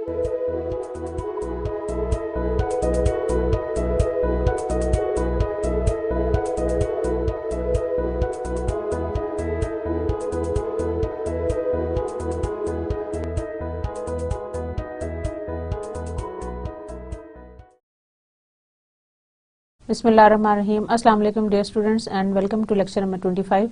Bismillahirrahmanirrahim. Assalamu alaikum dear students and welcome to lecture number 25.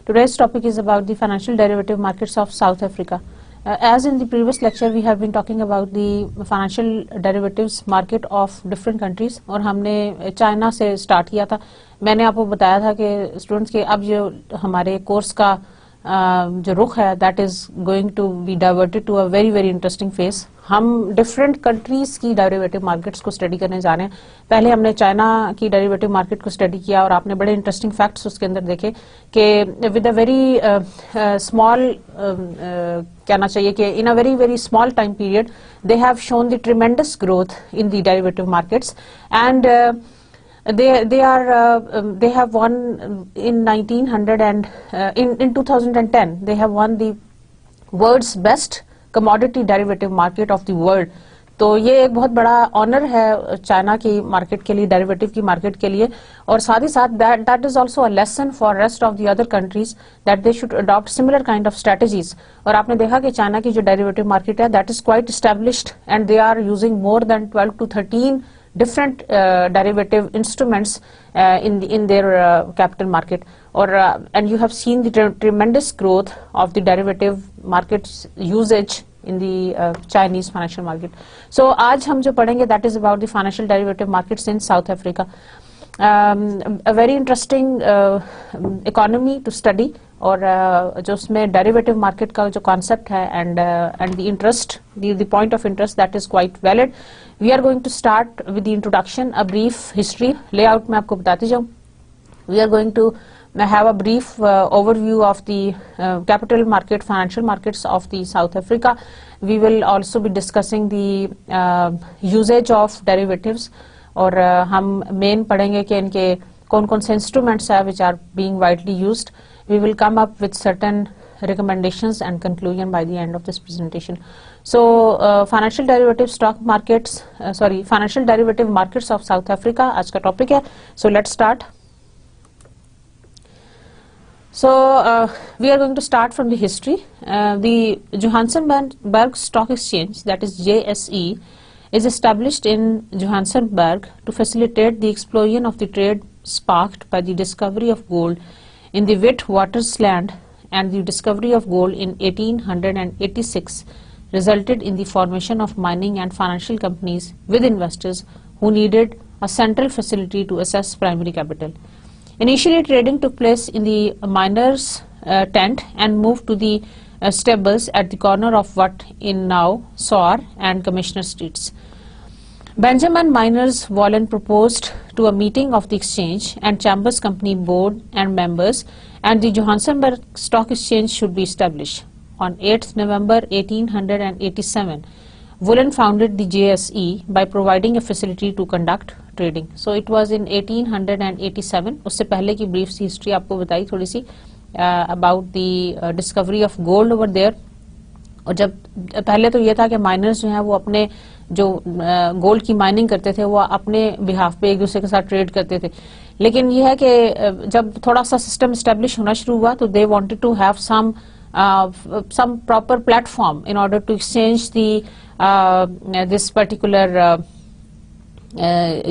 Today's topic is about the financial derivative markets of South Africa. As in the previous lecture we have been talking about the financial derivatives market of different countries और हमने China से start किया था. मैंने आपको बताया था कि स्टूडेंट्स के अब जो हमारे कोर्स का जो रुख है that is going to be diverted to a very very interesting phase. हम डिफरेंट कंट्रीज की डेरिवेटिव मार्केट्स को स्टडी करने जा रहे हैं. पहले हमने चाइना की डेरिवेटिव मार्केट को स्टडी किया और आपने बड़े इंटरेस्टिंग फैक्ट्स उसके अंदर देखे कि विद अ वेरी स्मॉल कहना चाहिए कि in a very very small time period they have shown the tremendous growth in the derivative markets and they have won in 1900 and in 2010 they have won the world's best commodity derivative market of the world. तो ये एक बहुत बड़ा honour है China की market के लिए, derivative की मार्केट के लिए, और साथ ही साथ that is also a lesson for rest of the other countries that they should adopt similar kind of strategies. और आपने देखा कि चाइना की जो डेरिवेटिव मार्केट है that is quite established and they are using more than 12 to 13 different derivative instruments in their capital market, or and you have seen the tremendous growth of the derivative markets usage in the Chinese financial market. So आज हम जो पढ़ेंगे that is about the financial derivative markets in South Africa. A very interesting economy to study, और जो उसमें derivative market का जो concept है and the interest the point of interest that is quite valid. We are going to start with the introduction, a brief history layout मैं आपको बताती जाऊँ. We are going to have a brief overview of the capital market, financial markets of the South Africa. We will also be discussing the usage of derivatives, और हम main पढ़ेंगे कि इनके कौन कौन से इंस्ट्रूमेंट्स है which are being widely used. We will come up with certain recommendations and conclusion by the end of this presentation. So financial derivative stock markets, financial derivative markets of South Africa आज का topic है. So let's start. So we are going to start from the history. The Johannesburg Stock Exchange, that is JSE, is established in Johannesburg to facilitate the explosion of the trade sparked by the discovery of gold in the Witwatersrand, and the discovery of gold in 1886 resulted in the formation of mining and financial companies with investors who needed a central facility to access primary capital. Initially, trading took place in the miners' tent and moved to the stables at the corner of what in now Soar and Commissioner Streets. Benjamin Miners Wallen proposed to a meeting of the exchange and Chambers Company board and members, and the Johannesburg Stock Exchange should be established. On 8th November 1887, Wallen founded the JSE by providing a facility to conduct trading. So it was in 1887. उससे पहले की brief सी history आपको बताई थोड़ी सी about the discovery of gold over there. और जब पहले तो ये था कि माइनर्स जो हैं वो अपने जो गोल्ड की माइनिंग करते थे वो अपने बिहाफ पे एक दूसरे के साथ ट्रेड करते थे. लेकिन ये है कि जब थोड़ा सा सिस्टम इस्टेब्लिश होना शुरू हुआ तो they wanted to have some proper platform in order to exchange the this particular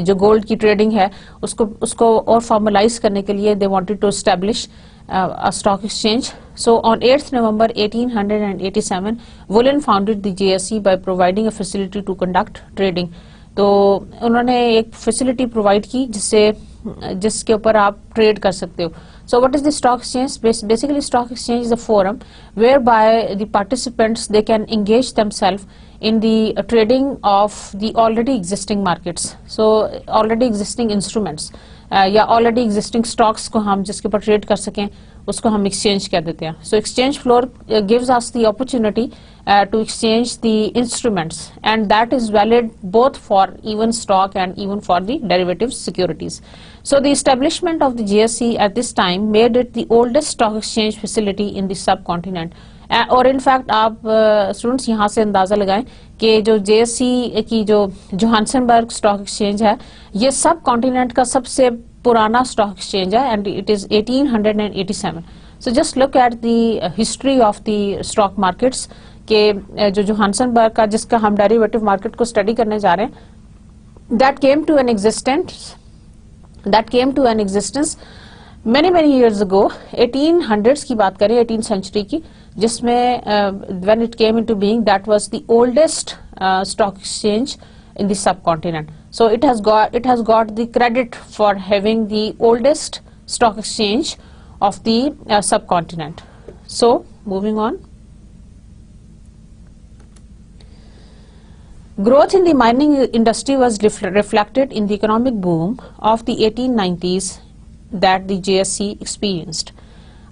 जो गोल्ड की ट्रेडिंग है उसको और फॉर्मलाइज करने के लिए they wanted to establish a stock exchange. So on 8th November 1887, Wallen founded the JSE by providing a facility to conduct trading. तो उन्होंने एक facility provide की जिसके ऊपर आप ट्रेड कर सकते हो. So what is the stock exchange? Basically, stock exchange is a forum whereby the participants they can engage themselves in the trading of the already existing markets. So already existing instruments या already existing stocks को हम जिसके ऊपर trade कर सकें उसको हम exchange कह देते हैं. So exchange floor gives us the opportunity to exchange the instruments, and that is valid both for even stock and even for the derivative securities. So the establishment of the JSE at this time made it the oldest stock exchange facility in the subcontinent, और in fact आप students यहाँ से अंदाजा लगाएं कि जो JSE की जो जोहान्सनबर्ग स्टॉक एक्सचेंज है, ये सब कॉन्टिनेंट का सबसे पुराना स्टॉक एक्सचेंज है and it is 1887. So just look at the history of the stock markets के जो जोहान्सनबर्ग का, जिसका हम डेरिवेटिव मार्केट को स्टडी करने जा रहे हैं, that came to an existence many years ago. 1800s की बात करें, 18th century की, जिसमें when it came into being, that was the oldest stock exchange in the subcontinent. So it has got the credit for having the oldest stock exchange of the subcontinent. So moving on. Growth in the mining industry was reflected in the economic boom of the 1890s that the JSE experienced.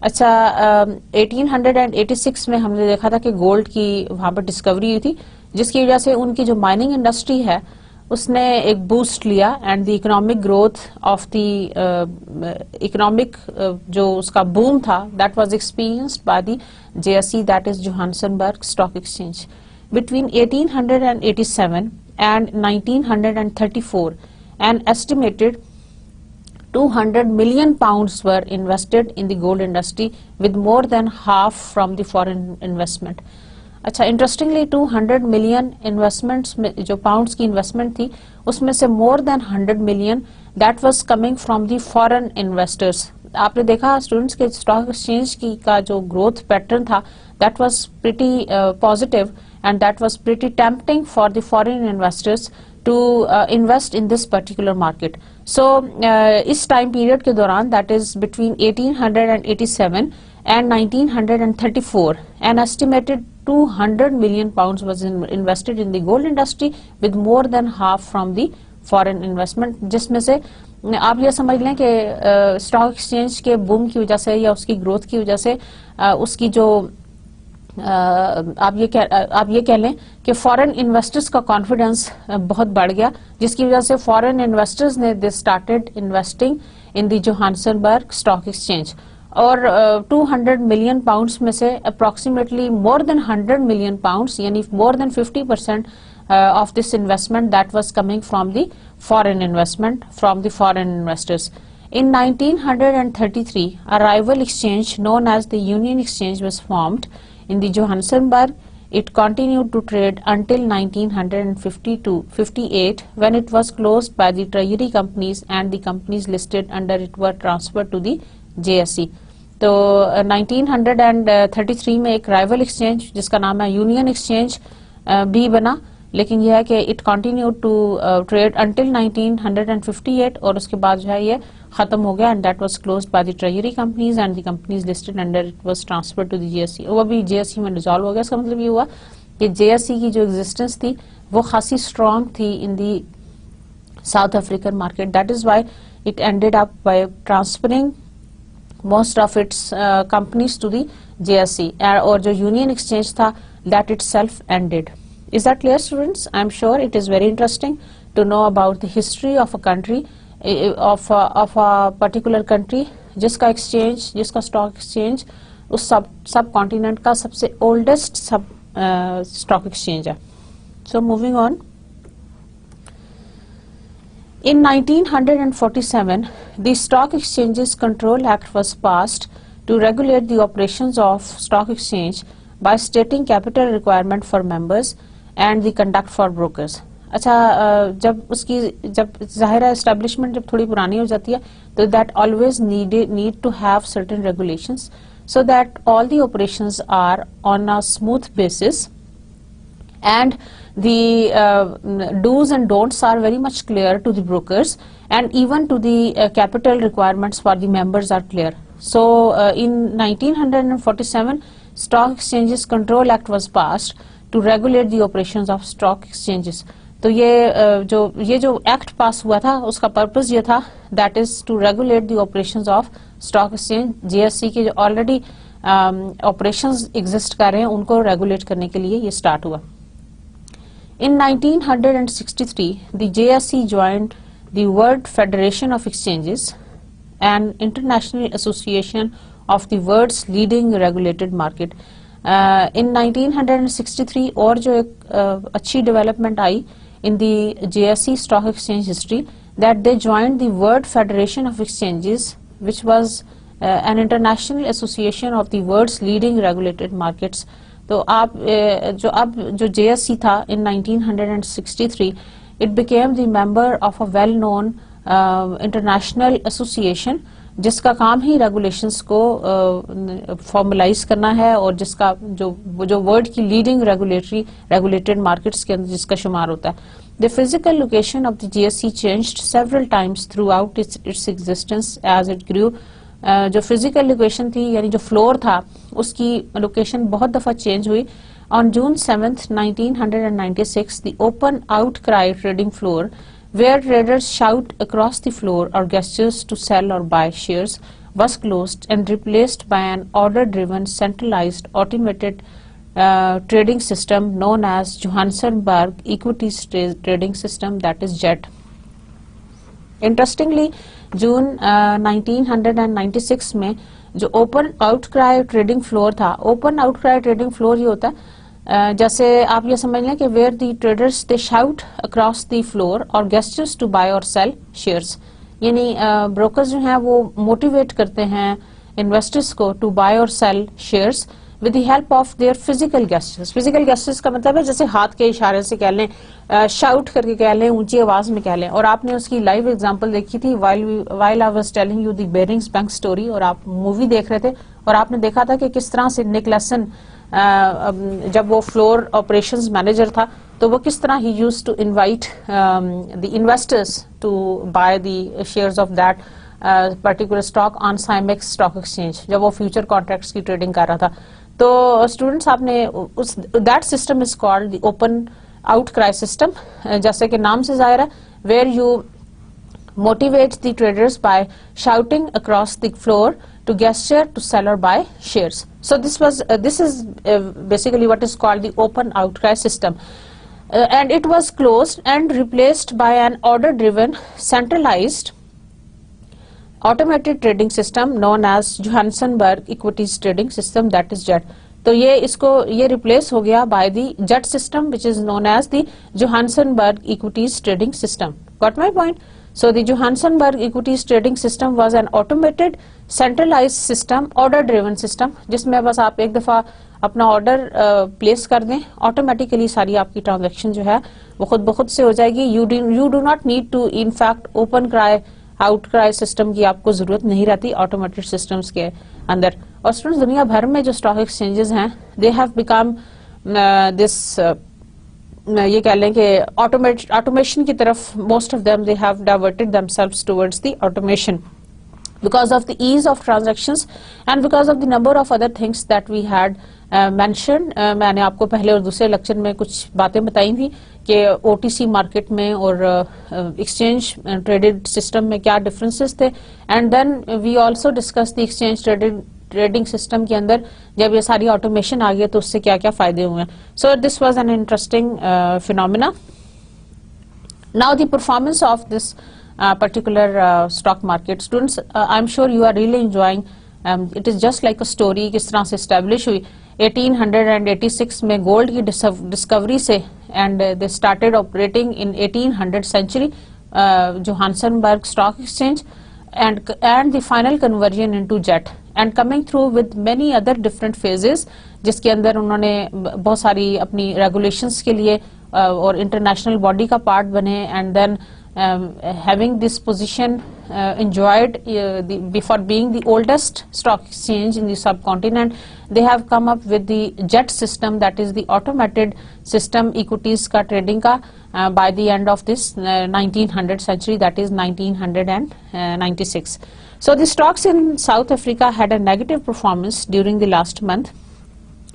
अच्छा, 1886 में हमने देखा था कि gold की वहाँ पर discovery हुई थी, जिसकी वजह से उनकी जो माइनिंग इंडस्ट्री है उसने एक बूस्ट लिया and the economic growth of the economic जो उसका बूम था, that was experienced by the JSE, that is Johannesburg stock exchange. Between 1887 and 1934, an estimated 200 million pounds were invested in the gold industry, with more than half from the foreign investment. अच्छा, interestingly 200 million investments में जो pounds की investment थी, उसमें से मोर than 100 million that was coming from the foreign investors. आपने देखा students के स्टॉक एक्सचेंज की का जो ग्रोथ पैटर्न था, that was pretty positive and that was pretty tempting for the foreign investors to invest in this particular market. So इस time period के दौरान, that is between 1887 and 1934, an estimated 200 million pounds was invested in the gold industry, with more than half from the foreign investment. जिसमें से आप ये समझ लें कि स्टॉक एक्सचेंज के बूम की वजह से या उसकी ग्रोथ की वजह से उसकी जो आप ये कह लें कि फॉरेन इन्वेस्टर्स का कॉन्फिडेंस बहुत बढ़ गया, जिसकी वजह से फॉरेन इन्वेस्टर्स ने they started investing in the Johannesburg stock exchange. और 200 मिलियन पाउंड्स में से approximately more than 100 million pounds, यानी more than 50% of this investment that was coming from the foreign investment, from the foreign investors. In 1933, a rival exchange known as the Union Exchange was formed in the Johannesburg. It continued to trade until 1958, when it was closed by the treasury companies and the companies listed under it were transferred to the JSE. तो 1933 में एक rival exchange जिसका नाम है union exchange भी बना, लेकिन यह है कि it continue to trade until 1958, और उसके बाद जो है ये खत्म हो गया, and that was closed by the treasury companies and the companies listed under it was transferred to the JSE. वो भी JSE में डिसॉल्व हो गया. इसका मतलब ये हुआ कि JSE की जो एग्जिस्टेंस थी वो खासी स्ट्रांग थी in the south African market. That is why it ended up by transferring most of its companies to the JSE, और जो यूनियन एक्सचेंज था that itself ended. Is that clear, students? I'm sure it is very interesting to know about the history of a country, of a particular country जिसका exchange, जिसका stock exchange उस सब continent का सबसे oldest stock exchange है. So moving on. In 1947, the Stock Exchanges Control Act was passed to regulate the operations of stock exchange by stating capital requirement for members and the conduct for brokers. अच्छा, जब ज़ाहिर establishment जब थोड़ी पुरानी हो जाती है, तो that always need to have certain regulations so that all the operations are on a smooth basis, and the do's and don'ts are very much clear to the brokers, and even to the capital requirements for the members are clear. So in 1947, Stock Exchanges Control Act was passed to regulate the operations of stock exchanges. तो ये जो act पास हुआ था उसका purpose ये था, that is to regulate the operations of stock exchange. JSE के जो ऑलरेडी operations exist कर रहे हैं उनको रेगुलेट करने के लिए ये स्टार्ट हुआ. In 1963, the JSE joined the World Federation of Exchanges, an international association of the world's leading regulated market. In 1963 और जो एक अच्छी development I in the JSE Stock Exchange history, that they joined the World Federation of Exchanges, which was an international association of the world's leading regulated markets. तो आप जो JSE था in 1963, it became the member of a well-known international association जिसका काम ही regulations को formalise करना है और जिसका जो वर्ल्ड की लीडिंग रेगुलेटेड मार्केट्स के अंदर जिसका शुमार होता है. The physical location of the GSC changed several times throughout its existence as it grew. जो फिजिकल लोकेशन थी यानी जो फ्लोर था उसकी लोकेशन बहुत दफा चेंज हुई. On June 7th 1996 the open outcry trading floor where traders shout across the floor or gestures to sell or buy shares was closed and replaced by an order-driven centralized automated trading system known as Johannesburg Equities Trading System, that is JET. Interestingly, June 1996 में जो open outcry trading floor था, open outcry trading floor ये होता है जैसे आप ये समझ लें कि where the traders they shout across the floor और गेस्टर्स टू बाय और सेल शेयर्स, यानी ब्रोकर्स जो हैं वो मोटिवेट करते हैं इन्वेस्टर्स को टू बाय और sell shares with the help of their physical gestures. Physical gestures का मतलब है जैसे हाथ के इशारे से कह लें, शाउट करके कह लें, ऊंची आवाज में कह लें. और आपने उसकी लाइव एग्जांपल देखी थी while I was telling you the bearings bank story, और आप मूवी देख रहे थे और आपने देखा था कि किस तरह से निक लेसन जब वो फ्लोर ऑपरेशंस मैनेजर था तो वो किस तरह he used to invite the investors to buy the shares of that particular stock on SIMEX stock exchange जब वो फ्यूचर कॉन्ट्रैक्ट्स की ट्रेडिंग कर रहा था. तो स्टूडेंट्स आपने उस that system is called the open outcry system, जैसे कि नाम से जाहिर है, where you motivate the traders by shouting across the floor to gesture to sell or buy shares. So this is basically what is called the open outcry system, and it was closed and replaced by an order driven centralized automated trading system known as Johannesburg Equities Trading System, that is JET. तो ये replace हो गया by the JET system which is known as the Johannesburg Equities Trading System. Got my point? So the Johannesburg Equities Trading System was an automated, centralized system, order-driven system, जिसमें बस आप एक दफा अपना ऑर्डर प्लेस कर दें, automatically सारी आपकी ट्रांजैक्शन जो है वो खुद ब खुद से हो जाएगी. You do not need to in fact open cry out cry system की आपको जरूरत नहीं रहती ऑटोमेटेड सिस्टम्स के अंदर. और स्टूडेंट्स दुनिया भर में जो स्टॉक एक्सचेंजेस हैं दे हैव बिकम दिस ये कह लें कि ऑटोमेशन की तरफ most of them they have diverted themselves towards the automation because of the ease of transactions and because of the number of other things that we had mentioned. मैंने आपको पहले और दूसरे लेक्चर में कुछ बातें बताई थी कि OTC मार्केट में और एक्सचेंज ट्रेडेड सिस्टम में क्या डिफरेंसेस थे, and then we also discuss the exchange trading system के अंदर जब ये सारी ऑटोमेशन आ गई तो उससे क्या क्या फायदे हुए. So this was an interesting phenomena. Now the performance of this particular stock market. Students, I'm sure you are really enjoying. It is just like a story किस तरह से establish हुई 1886 में गोल्ड की डिस्कवरी से, and they started operating in 1800 century Johannesburg Stock Exchange and the final conversion into JET and coming through with many other different phases जिसके अंदर उन्होंने बहुत सारी अपनी regulations के लिए और international body का part बने, and then having this position enjoyed before being the oldest stock exchange in the subcontinent, they have come up with the JET system, that is the automated system equities ka trading ka by the end of this 1900 century, that is 1996. So the stocks in South Africa had a negative performance during the last month.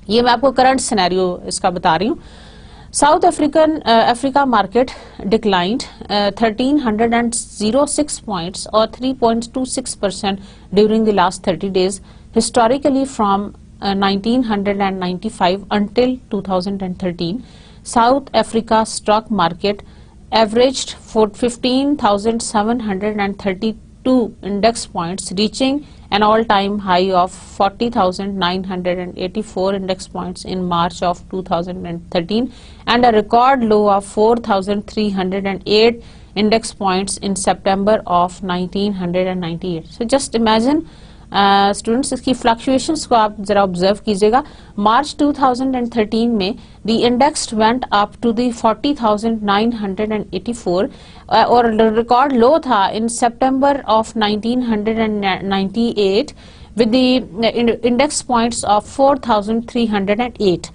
ये मैं आपको current scenario इसका बता रही हूँ. South Africa market declined 1306 points or 3.26% during the last 30 days. Historically, from 1995 until 2013, South Africa stock market averaged 15,732 index points, reaching an all-time high of 40,984 index points in March of 2013 and a record low of 4,308 index points in September of 1998. So just imagine students इसकी fluctuations को आप जरा observe कीजिएगा. March 2013 में the index went up to the 40,984 और record low था in सितंबर of 1998 with the index points of 4,308.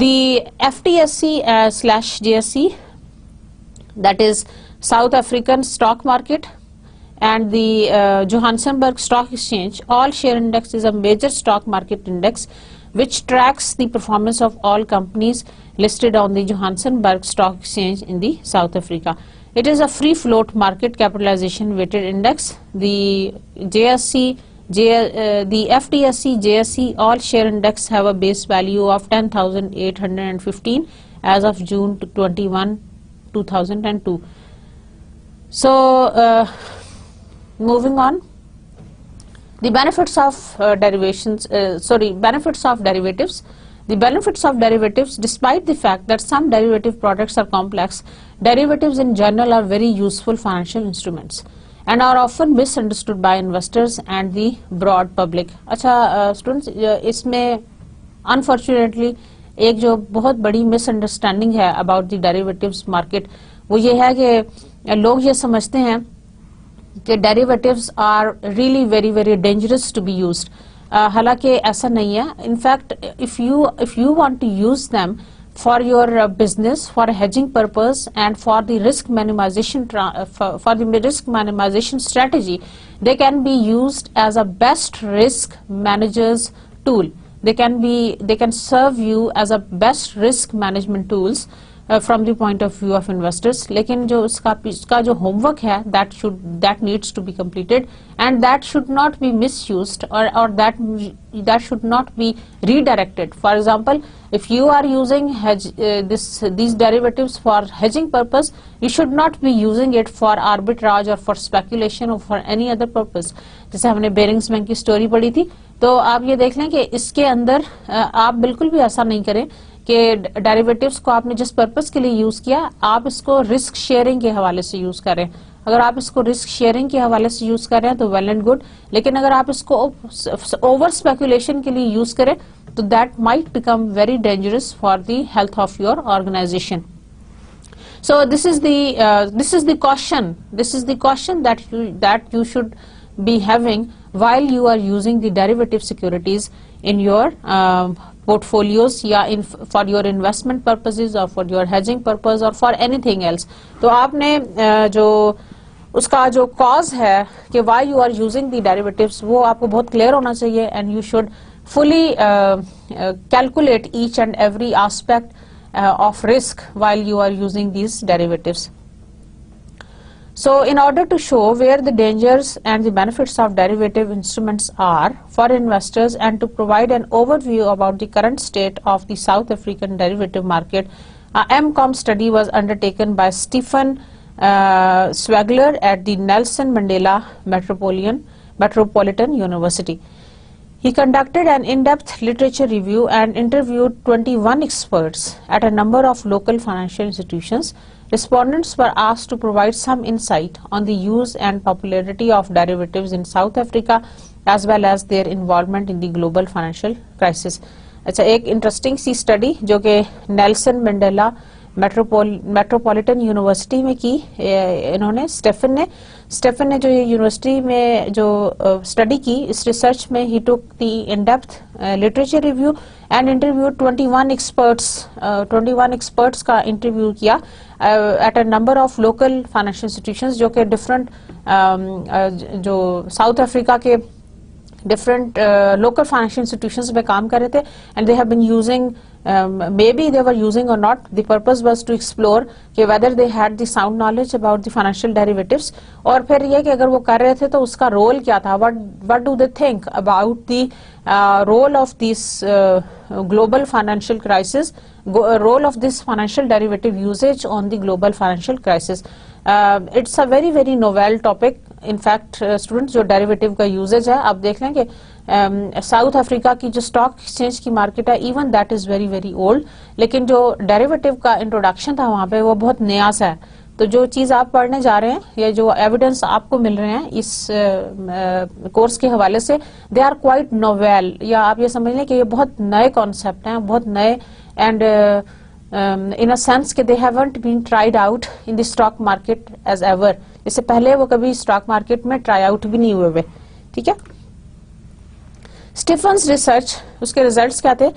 The FTSE/JSE, that is South African stock market, and the Johannesburg Stock Exchange All Share Index is a major stock market index which tracks the performance of all companies listed on the Johannesburg Stock Exchange in the South Africa. It is a free float market capitalization weighted index. The FTSE/JSE All Share Index have a base value of 10,815 as of June 21, 2002. So moving on, the benefits of derivatives. The benefits of derivatives, despite the fact that some derivative products are complex, derivatives in general are very useful financial instruments and are often misunderstood by investors and the broad public. अच्छा students, इसमें unfortunately एक जो बहुत बड़ी misunderstanding है about the derivatives market, वो ये है कि लोग ये समझते हैं कि derivatives are really very very dangerous to be used. हालांकि ऐसा नहीं है. In fact, if you want to use them for your business, for a hedging purpose, and for the risk minimization strategy, they can be used as a best risk manager's tool. They can serve you as a best risk management tools from the point of view of investors. लेकिन जो इसका जो homework है, that needs to be completed, and that should not be misused or that should not be redirected. For example, if you are using these derivatives for hedging purpose, you should not be using it for arbitrage or for speculation or for any other purpose. जैसे हमने bearings bank की story पढ़ी थी, तो आप ये देख लें कि इसके अंदर आप बिल्कुल भी ऐसा नहीं करें कि डेरिवेटिव्स को आपने जिस पर्पस के लिए यूज किया आप इसको रिस्क शेयरिंग के हवाले से यूज करें. अगर आप इसको रिस्क शेयरिंग के हवाले से यूज कर रहे हैं तो वेल एंड गुड, लेकिन अगर आप इसको ओवर स्पेकुलेशन के लिए यूज करें तो that might become very dangerous for the health of your organization. So this is the caution that you should be having while you are using the derivative securities in your portfolios या for your investment purposes or for your hedging purpose or for anything else. तो आपने जो उसका जो cause है कि why you are using the derivatives वो आपको बहुत clear होना चाहिए, and you should fully calculate each and every aspect of risk while you are using these derivatives. So in order to show where the dangers and the benefits of derivative instruments are for investors and to provide an overview about the current state of the South African derivative market, a MCOM study was undertaken by Stephen Swagler at the Nelson Mandela Metropolitan University. He conducted an in-depth literature review and interviewed 21 experts at a number of local financial institutions. Respondents were asked to provide some insight on the use and popularity of derivatives in South Africa as well as their involvement in the global financial crisis. अच्छा, एक interesting सी study जो कि Nelson Mandela metropolitan university में की इन्होंने Stephen ने जो university में जो स्टडी की, इस रिसर्च में he took the in depth literature review and interview 21 experts का इंटरव्यू किया at a number of local financial institutions जो कि डिफरेंट जो साउथ अफ्रीका के different local financial institutions में काम कर रहे थे, and they have been using maybe they were using or not, the purpose was to explore कि whether they had the sound knowledge about the financial derivatives, और फिर ये कि अगर वो कर रहे थे तो उसका रोल क्या था, what do they think about the role of this global financial crisis, role of this financial derivative usage on the global financial crisis. It's a very very novel topic. In fact students जो derivative का usage है, आप देख लें कि south Africa की जो stock exchange की मार्केट है, even that is very very old, लेकिन जो डेरिवेटिव का इंट्रोडक्शन था वहां पे वो बहुत नया सा है। तो जो चीज आप पढ़ने जा रहे हैं या जो एविडेंस आपको मिल रहे हैं इस कोर्स के हवाले से, दे आर क्वाइट नोवेल, या आप ये समझ लें कि ये बहुत नए कॉन्सेप्ट हैं, बहुत नए, एंड इन अ सेंस कि they haven't been tried out in the stock market as ever, इससे पहले वो कभी स्टॉक मार्केट में ट्राई आउट भी नहीं हुए हुए। ठीक है। स्टीफन्स रिसर्च, उसके रिजल्ट्स क्या थे?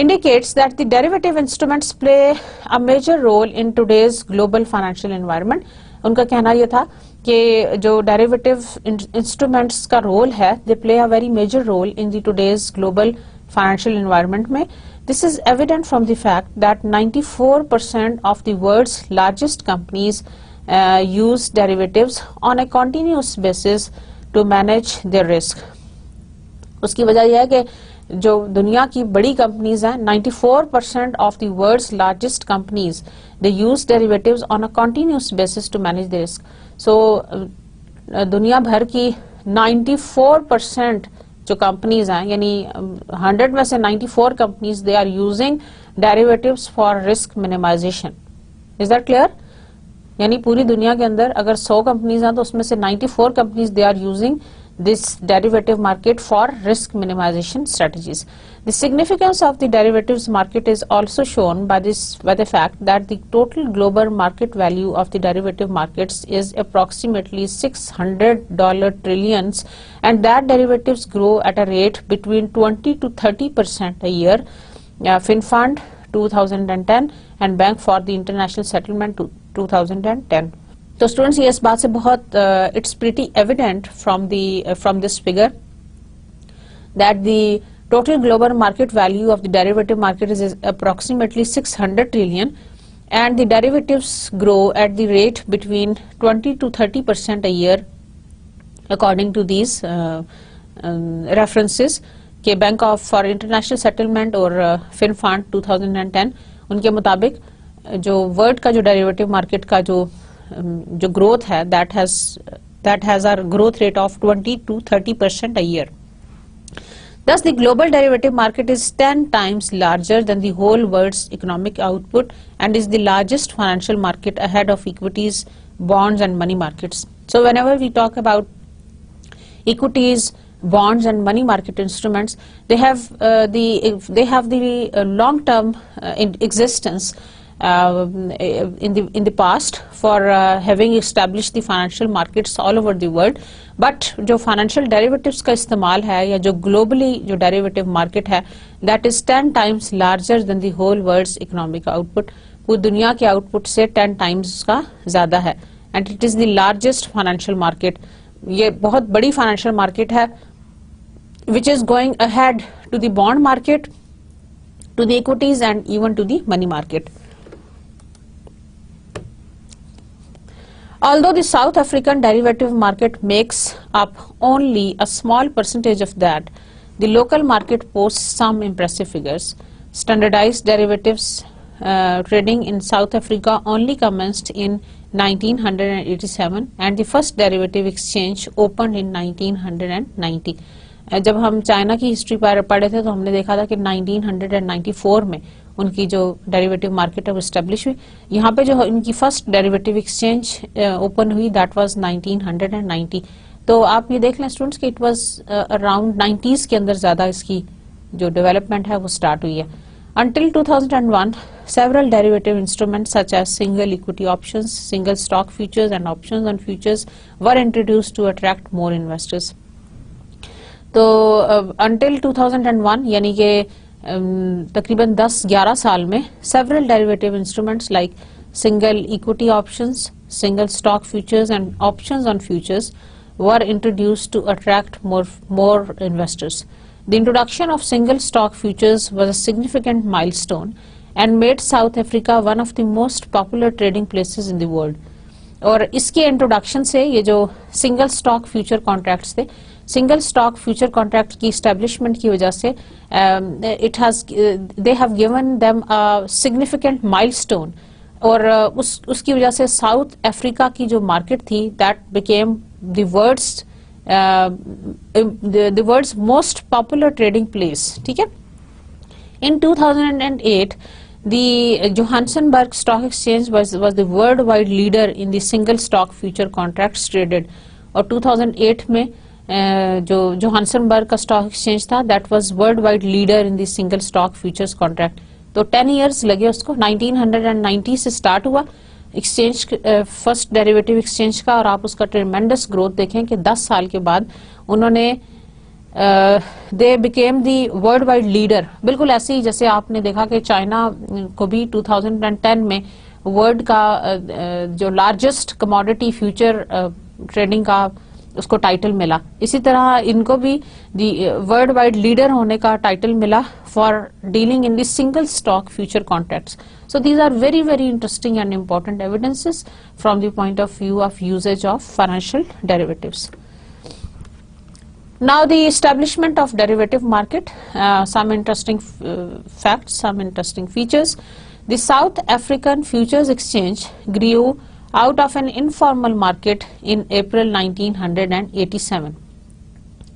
indicates that the derivative instruments play a major role in today's global financial environment. उनका कहना यह था कि जो derivative instruments का role है, they play a very major role in the today's global financial environment में. This is evident from the fact that 94% of the world's largest companies use derivatives on a continuous basis to manage their risk. उसकी वजह यह है कि जो दुनिया की बड़ी कंपनीज हैं, 94% of the world's largest companies they use derivatives on a continuous basis to manage the risk. So दुनिया भर की 94% जो कंपनीज हैं, यानी 100 में से 94 companies they are using derivatives for risk minimization. Is that clear? यानी पूरी दुनिया के अंदर अगर 100 कंपनीज हैं तो उसमें से 94 companies they are using this derivative market for risk minimization strategies. The significance of the derivatives market is also shown by the fact that the total global market value of the derivative markets is approximately $600 trillions, and that derivatives grow at a rate between 20 to 30% a year. FinFund 2010 and Bank for the International Settlement 2010. तो students ये इस बात से बहुत it's pretty evident from this figure that the total global market value of the derivative market is approximately 600 trillion and the derivatives grow at the rate between 20 to 30% a year according to these references के bank of for international settlement और फिनफंड 2010 उनके मुताबिक जो world का जो derivative market का जो growth है that has a growth rate of 20 to 30% a year. Thus, the global derivative market is 10 times larger than the whole world's economic output and is the largest financial market ahead of equities, bonds, and money markets. So, whenever we talk about equities, bonds, and money market instruments, they have the long-term existence. In the past for having established the financial markets all over the world, but जो financial derivatives का इस्तेमाल है या जो globally जो derivative market है, that is 10 times larger than the whole world's economic output. पूरी दुनिया के output से 10 times का ज़्यादा है, and it is the largest financial market. ये बहुत बड़ी financial market है, which is going ahead to the bond market, to the equities, and even to the money market. Although the South African derivative market makes up only a small percentage of that, the local market boasts some impressive figures. Standardized derivatives trading in South Africa only commenced in 1987 and the first derivative exchange opened in 1990. जब हम China की history पढ़े थे तो हमने देखा था कि 1994 में उनकी जो डेरिवेटिव मार्केट है वो एस्टेब्लिश हुई। यहाँ पे जो इनकी फर्स्ट डेरिवेटिव एक्सचेंज ओपन हुई दैट वाज 1990। तो आप ये देख लें स्टूडेंट्स कि इट वाज अराउंड 90s के अंदर ज़्यादा इसकी जो डेवलपमेंट है वो स्टार्ट हुई है। Until 2001, several derivative instruments such as single equity options, single stock futures and options on futures were introduced to attract more investors. तो until 2001 यानी कि तकरीबन 10-11 साल में several derivative instruments like single equity options, single stock futures and options on futures were introduced to attract more investors. The introduction of single stock futures was a significant milestone and made South Africa one of the most popular trading places in the world. और इसके introduction से ये जो single stock future contracts थे, single stock future contract की establishment की वजह से they have given them a significant milestone और उसकी वजह से साउथ अफ्रीका की जो मार्केट थी that became the world's most popular trading place. ठीक है. In 2008, the Johannesburg Stock Exchange was the worldwide leader in the single stock future contracts traded. और 2008 में जो जोहान्सनबर्ग का स्टॉक एक्सचेंज था, that was world wide leader in the single stock futures contract. तो 10 years लगे उसको. 1990 से स्टार्ट हुआ एक्सचेंज, फर्स्ट डेरिवेटिव एक्सचेंज का, और आप उसका ट्रेमेंडस ग्रोथ देखें कि 10 साल के बाद उन्होंने they became the world wide leader. बिल्कुल ऐसे ही जैसे आपने देखा कि चाइना को भी 2010 में वर्ल्ड का जो लार्जेस्ट कमोडिटी फ्यूचर ट्रेडिंग का उसको टाइटल मिला. इसी तरह इनको भी दी वर्ल्ड वाइड लीडर होने का टाइटल मिला for dealing in the single stock future contracts. So these are very, very interesting and important evidences from the point of view of usage of financial derivatives. Now the establishment of derivative market, some interesting facts, some interesting features. The South African Futures Exchange grew out of an informal market in April 1987.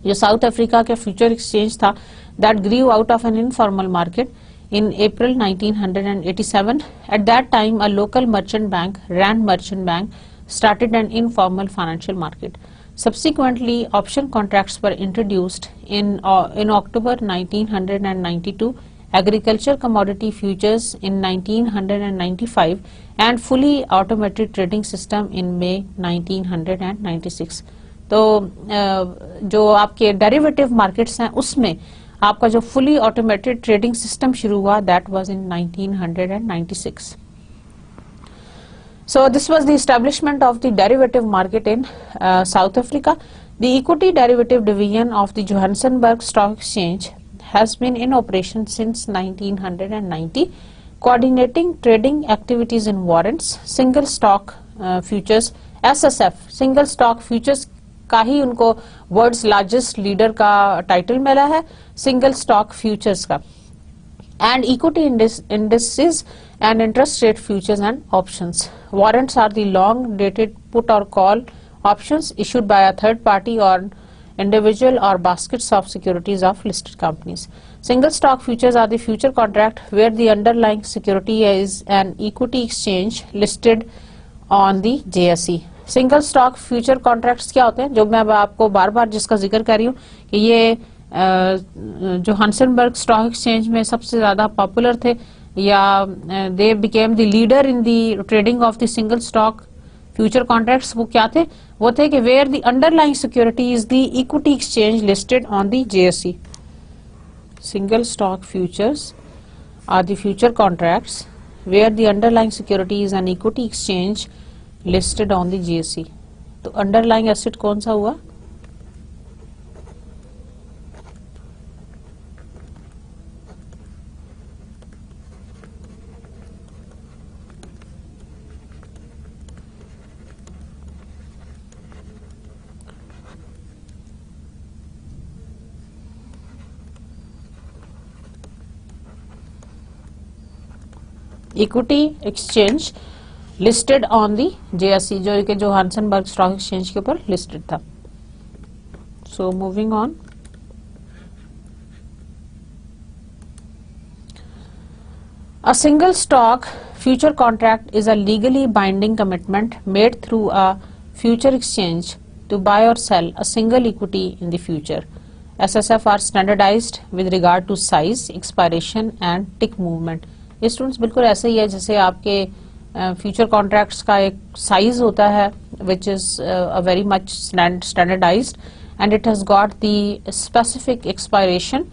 जो South Africa के future exchange था, that grew out of an informal market in April 1987. At that time, a local merchant bank, Rand Merchant Bank, started an informal financial market. Subsequently, option contracts were introduced in October 1992, agriculture commodity futures in 1995, and fully automated trading system in May 1996. तो जो आपके derivative markets हैं उसमें आपका जो fully automated trading system शुरू हुआ, that was in 1996. So this was the establishment of the derivative market in South Africa. The equity derivative division of the Johannesburg Stock Exchange has been in operation since 1990, coordinating trading activities in warrants, single stock futures, SSF, single stock futures का ही उनको world's largest leader का title मिला है, single stock futures का, and equity indices and interest rate futures and options. Warrants are the long dated put और call options issued by a third party or individual or baskets of securities of listed companies. Single stock futures are the future contract where the underlying security is an equity exchange listed on the JSE. Single stock future contracts क्या होते हैं, जो मैं अब आपको बार बार जिसका जिक्र कर रही हूँ कि ये जोहान्सनबर्ग स्टॉक एक्सचेंज में सबसे ज्यादा पॉपुलर थे, या they became the leader in the trading of the single stock future contracts. वो क्या थे? वो थे कि where the underlying security is the equity exchange listed on the JSE. Single stock futures are the future contracts where the underlying security is an equity exchange listed on the JSE. तो underlying asset कौन सा हुआ? Equity exchange listed on the JSE, जो कि जोहान्सनबर्ग stock exchange के ऊपर listed था. So moving on. A single stock future contract is a legally binding commitment made through a future exchange to buy or sell a single equity in the future. SSF are standardized with regard to size, expiration and tick movement. ये students बिल्कुल ऐसे ही है जैसे आपके future contracts का एक size होता है which is very much standardised and it has got the specific expiration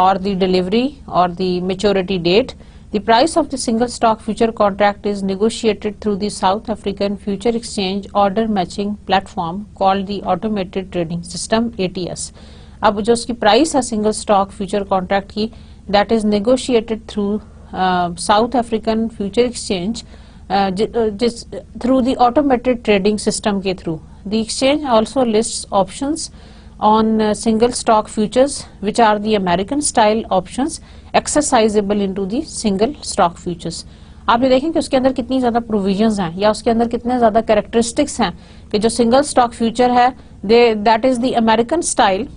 और द डिलीवरी और the maturity date. The price of the single stock future contract is negotiated through the South African Future Exchange order matching platform called the Automated Trading System ATS. अब जो उसकी price है single stock future contract की, that is negotiated through South African Future Exchange through the automated trading system के through. The exchange also lists options on single stock futures, which are the American style options accessible into the single stock futures. आप ये देखें कि उसके अंदर कितनी ज्यादा provisions हैं या उसके अंदर कितने ज्यादा कैरेक्टरिस्टिक्स हैं कि जो सिंगल स्टॉक फ्यूचर है that is the American style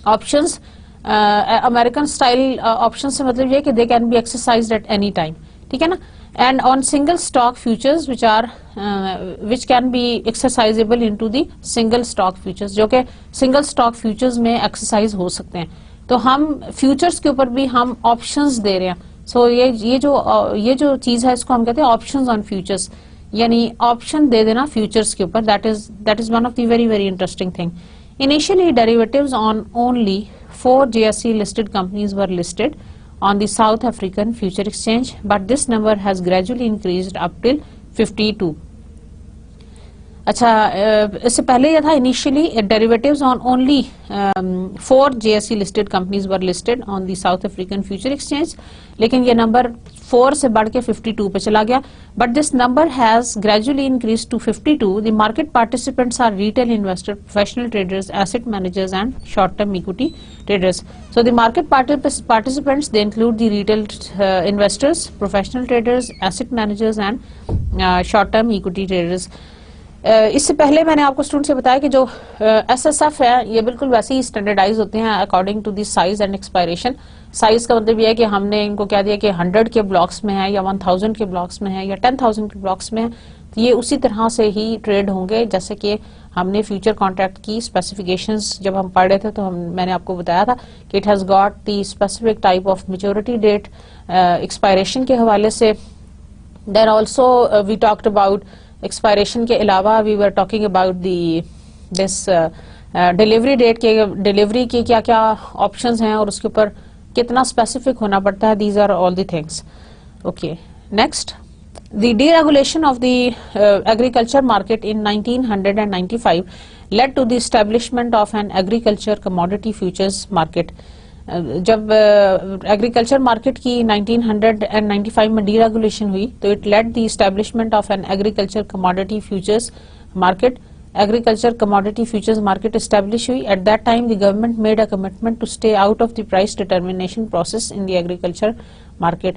options. American style option से मतलब ये कि they can be exercised at any time, ठीक है ना। And on single stock futures which can be exercisable into the single stock futures, जो कि सिंगल स्टॉक फ्यूचर्स में एक्सरसाइज हो सकते हैं। तो हम फ्यूचर्स के ऊपर भी हम ऑप्शंस दे रहे हैं। सो ये जो चीज है इसको हम कहते हैं ऑप्शंस ऑन फ्यूचर्स, यानी ऑप्शन दे देना फ्यूचर्स के ऊपर। That is one of the very very interesting thing. Initially, derivatives on only 4 JSE listed companies were listed on the South African Future Exchange, but this number has gradually increased up till 52. अच्छा, इससे पहले यह था initially derivatives on only 4 JSE listed companies were listed on the south African future exchange, लेकिन ये number 4 से बढ़ के 52 पे चला गया। But this number has gradually increase to 52। The market participants are retail investor, professional traders, asset managers and short term equity traders. So the market participants they include the retail investors, professional traders, asset managers and short term equity traders. इससे पहले मैंने आपको student से बताया कि जो SSF है ये बिल्कुल वैसे ही स्टैंडर्डाइज होते हैं according to the size and expiration. Size का मतलब ये है कि हमने इनको कह दिया कि 100 के ब्लॉक्स में है या 1000 के ब्लॉक्स में है या 10,000 के ब्लॉक्स में है, तो ये उसी तरह से ही ट्रेड होंगे जैसे कि हमने फ्यूचर कॉन्ट्रैक्ट की स्पेसिफिकेशंस जब हम पढ़ रहे थे तो मैंने आपको बताया था कि it has got the specific type of maturity date expiration के हवाले से। Then also we talked about expiration के अलावा we were talking about this delivery date के, डिलीवरी के क्या क्या ऑप्शंस हैं और उसके ऊपर कितना स्पेसिफिक होना पड़ता है। These are all the things. Okay, next, the deregulation of the agriculture market in 1995 led to the establishment of an agriculture commodity futures market. जब एग्रीकल्चर मार्केट की 1995 में डीरेगुलेशन हुई तो it led the establishment of an agriculture commodity futures market. Agriculture commodity futures market establish हुई। At that time the government made a commitment to stay out of the price determination process in the agriculture market.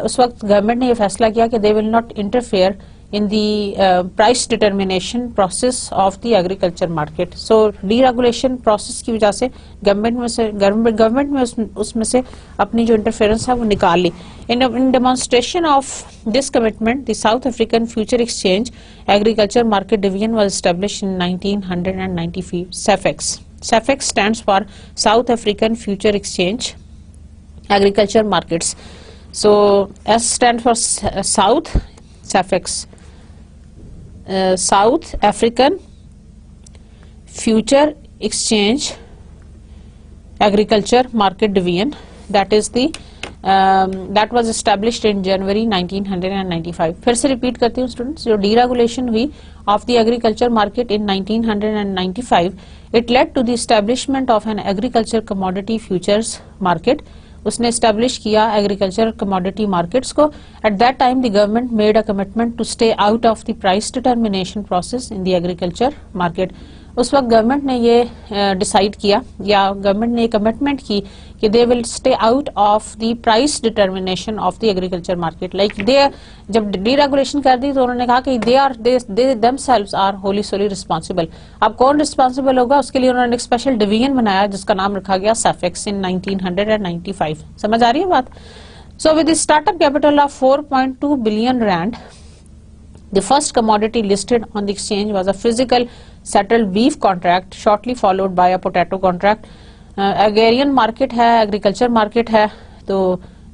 उस वक्त government ने यह फैसला किया कि they will not interfere in the price determination process of the agriculture market. So deregulation process की वजह से गवर्नमेंट में उसमें से अपनी जो इंटरफेरेंस है वो निकाल ली। In demonstration of this commitment, the South African Future Exchange Agriculture Market Division was established in 1995. SAFEX. SAFEX stands for South African Future Exchange Agriculture Markets. So S stands for South, SAFEX. South African Future Exchange Agriculture Market Division, that is the that was established in January 1995. फिर से repeat करती हूँ students, जो deregulation हुई of the agriculture market in 1995, it led to the establishment of an agriculture commodity futures market. उसने establish किया agriculture commodity markets को। At that time the government made a commitment to stay out of the price determination process in the agriculture market. उस वक्त government ने ये decide किया या government ने कमिटमेंट की कि they will stay out of the price determination of the agriculture market. Like they जब डीरेगुलेशन कर दी तो उन्होंने कहा कि they themselves are wholly solely responsible. अब कौन रिस्पांसिबल होगा उसके लिए उन्होंने एक स्पेशल डिवीजन बनाया जिसका नाम रखा गया SAFEX इन 1995। समझ आ रही है बात? So with startup capital of 4.2 billion rand, the first commodity listed on the exchange was a physical settled beef contract, shortly followed by a potato contract. agrarian market है, agriculture market है, तो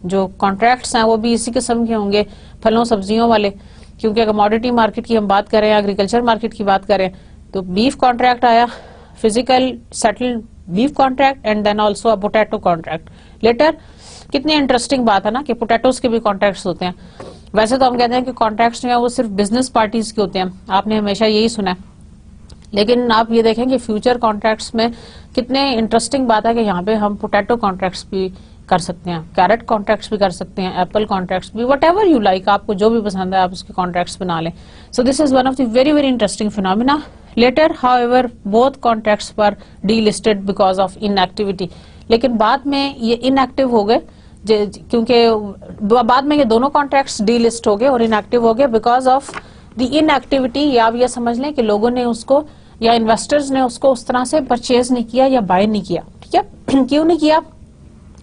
जो contracts हैं वो भी इसी किस्म के होंगे, फलों सब्जियों वाले। क्योंकि commodity market की हम बात करें, agriculture market की बात करें, तो beef contract आया, physical settled beef contract and then also a potato contract. Later कितनी इंटरेस्टिंग बात है ना कि पोटैटोज के भी कॉन्ट्रैक्ट्स होते हैं। वैसे तो हम कहते हैं कि कॉन्ट्रैक्ट्स जो है वो सिर्फ बिजनेस पार्टीज के होते हैं, आपने हमेशा यही सुना है, लेकिन आप ये देखें कि फ्यूचर कॉन्ट्रैक्ट्स में कितने इंटरेस्टिंग बात है कि यहाँ पे हम पोटैटो कॉन्ट्रैक्ट्स भी कर सकते हैं, कैरेट कॉन्ट्रैक्ट्स भी कर सकते हैं, एप्पल कॉन्ट्रैक्ट्स भी, वट एवर यू लाइक, आपको जो भी पसंद है आप उसके कॉन्ट्रैक्ट्स बना लें। So this is one of the very very interesting phenomena. Later however both contracts were delisted because of inactivity. लेकिन बाद में ये इनएक्टिव हो गए क्योंकि बाद में ये दोनों कॉन्ट्रैक्ट्स डीलिस्ट हो गए और इनएक्टिव हो गए बिकॉज ऑफ द इनएक्टिविटी, या आप ये समझ लें कि लोगों ने उसको या इन्वेस्टर्स ने उसको उस तरह से परचेज नहीं किया या बाय नहीं किया। ठीक है, क्यों नहीं किया?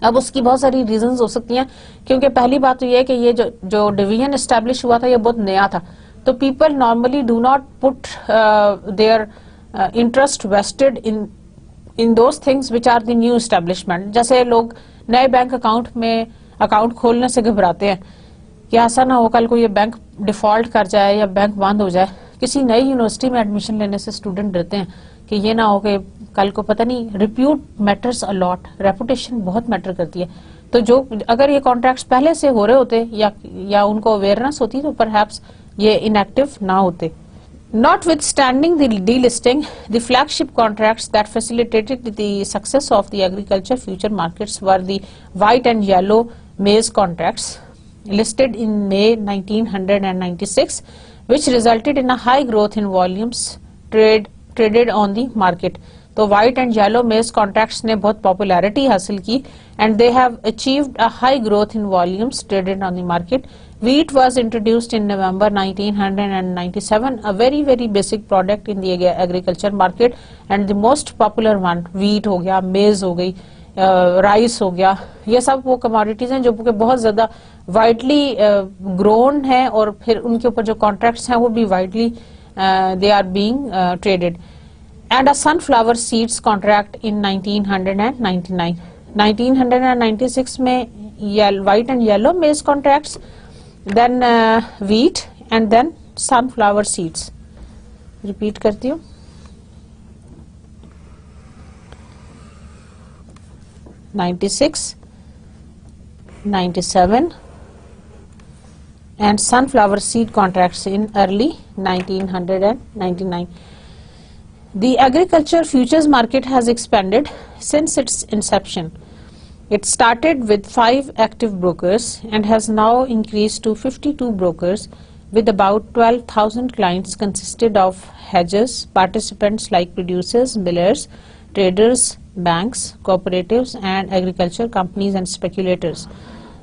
अब उसकी बहुत सारी रीजंस हो सकती हैं, क्योंकि पहली बात तो ये है कि ये जो डिवीजन एस्टेब्लिश हुआ था ये बहुत नया था, तो people normally do not put their interest vested in those things which are the new establishment. जैसे लोग नए बैंक अकाउंट में अकाउंट खोलने से घबराते हैं कि ऐसा ना हो कल को ये बैंक डिफॉल्ट कर जाए या बैंक बंद हो जाए। किसी नई यूनिवर्सिटी में एडमिशन लेने से स्टूडेंट डरते हैं कि ये ना हो कि कल को पता नहीं, repute matters a lot, reputation बहुत मैटर करती है। तो जो अगर ये कॉन्ट्रैक्ट्स पहले से हो रहे होते या उनको अवेयरनेस होती तो परहैप्स ये इनएक्टिव ना होते। Notwithstanding the delisting, the flagship contracts that facilitated the success of the agriculture future markets were the white and yellow maize contracts listed in May 1996, which resulted in a high growth in volumes traded on the market. तो white and yellow maize contracts ने बहुत popularity हासिल की and they have achieved a high growth in volumes traded on the market. Wheat was introduced in November 1997, a very basic product in the agriculture market, and the most popular one wheat हो गया, maize हो गई, rice हो गया, ये सब वो commodities हैं जो बहुत ज्यादा वाइडली ग्रोन है और फिर उनके ऊपर जो कॉन्ट्रैक्ट्स हैं वो भी widely they are being traded. And a sunflower seeds contract in 1999, 1996 में white and yellow maize contracts, then wheat and then sunflower seeds. Repeat करती हूँ, 96, 97 and sunflower seed contracts in early 1999. The agriculture futures market has expanded since its inception. It started with 5 active brokers and has now increased to 52 brokers with about 12,000 clients consisted of hedgers, participants like producers, millers, traders, banks, cooperatives and agriculture companies and speculators.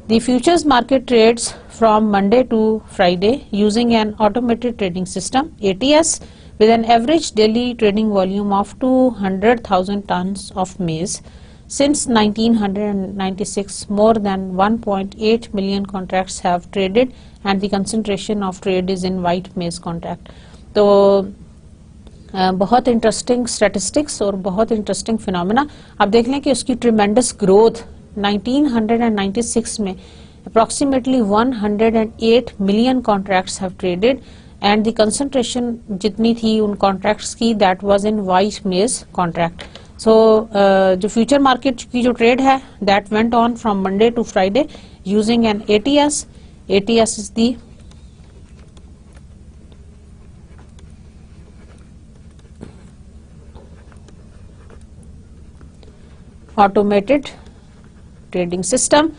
The futures market trades from Monday to Friday using an automated trading system ATS with an average daily trading volume of 200,000 tons of maize. Since 1996, more than 1.8 million contracts have traded and the concentration of trade is in white maize contract. तो बहुत interesting statistics और बहुत interesting phenomena. आप देख लें कि उसकी tremendous growth 1996 में approximately 108 million contracts have traded and the concentration जितनी थी उन contracts की that was in white maize contract. So जो फ्यूचर मार्केट की जो ट्रेड है that went on from Monday to Friday using an ATS. ATS is the automated trading system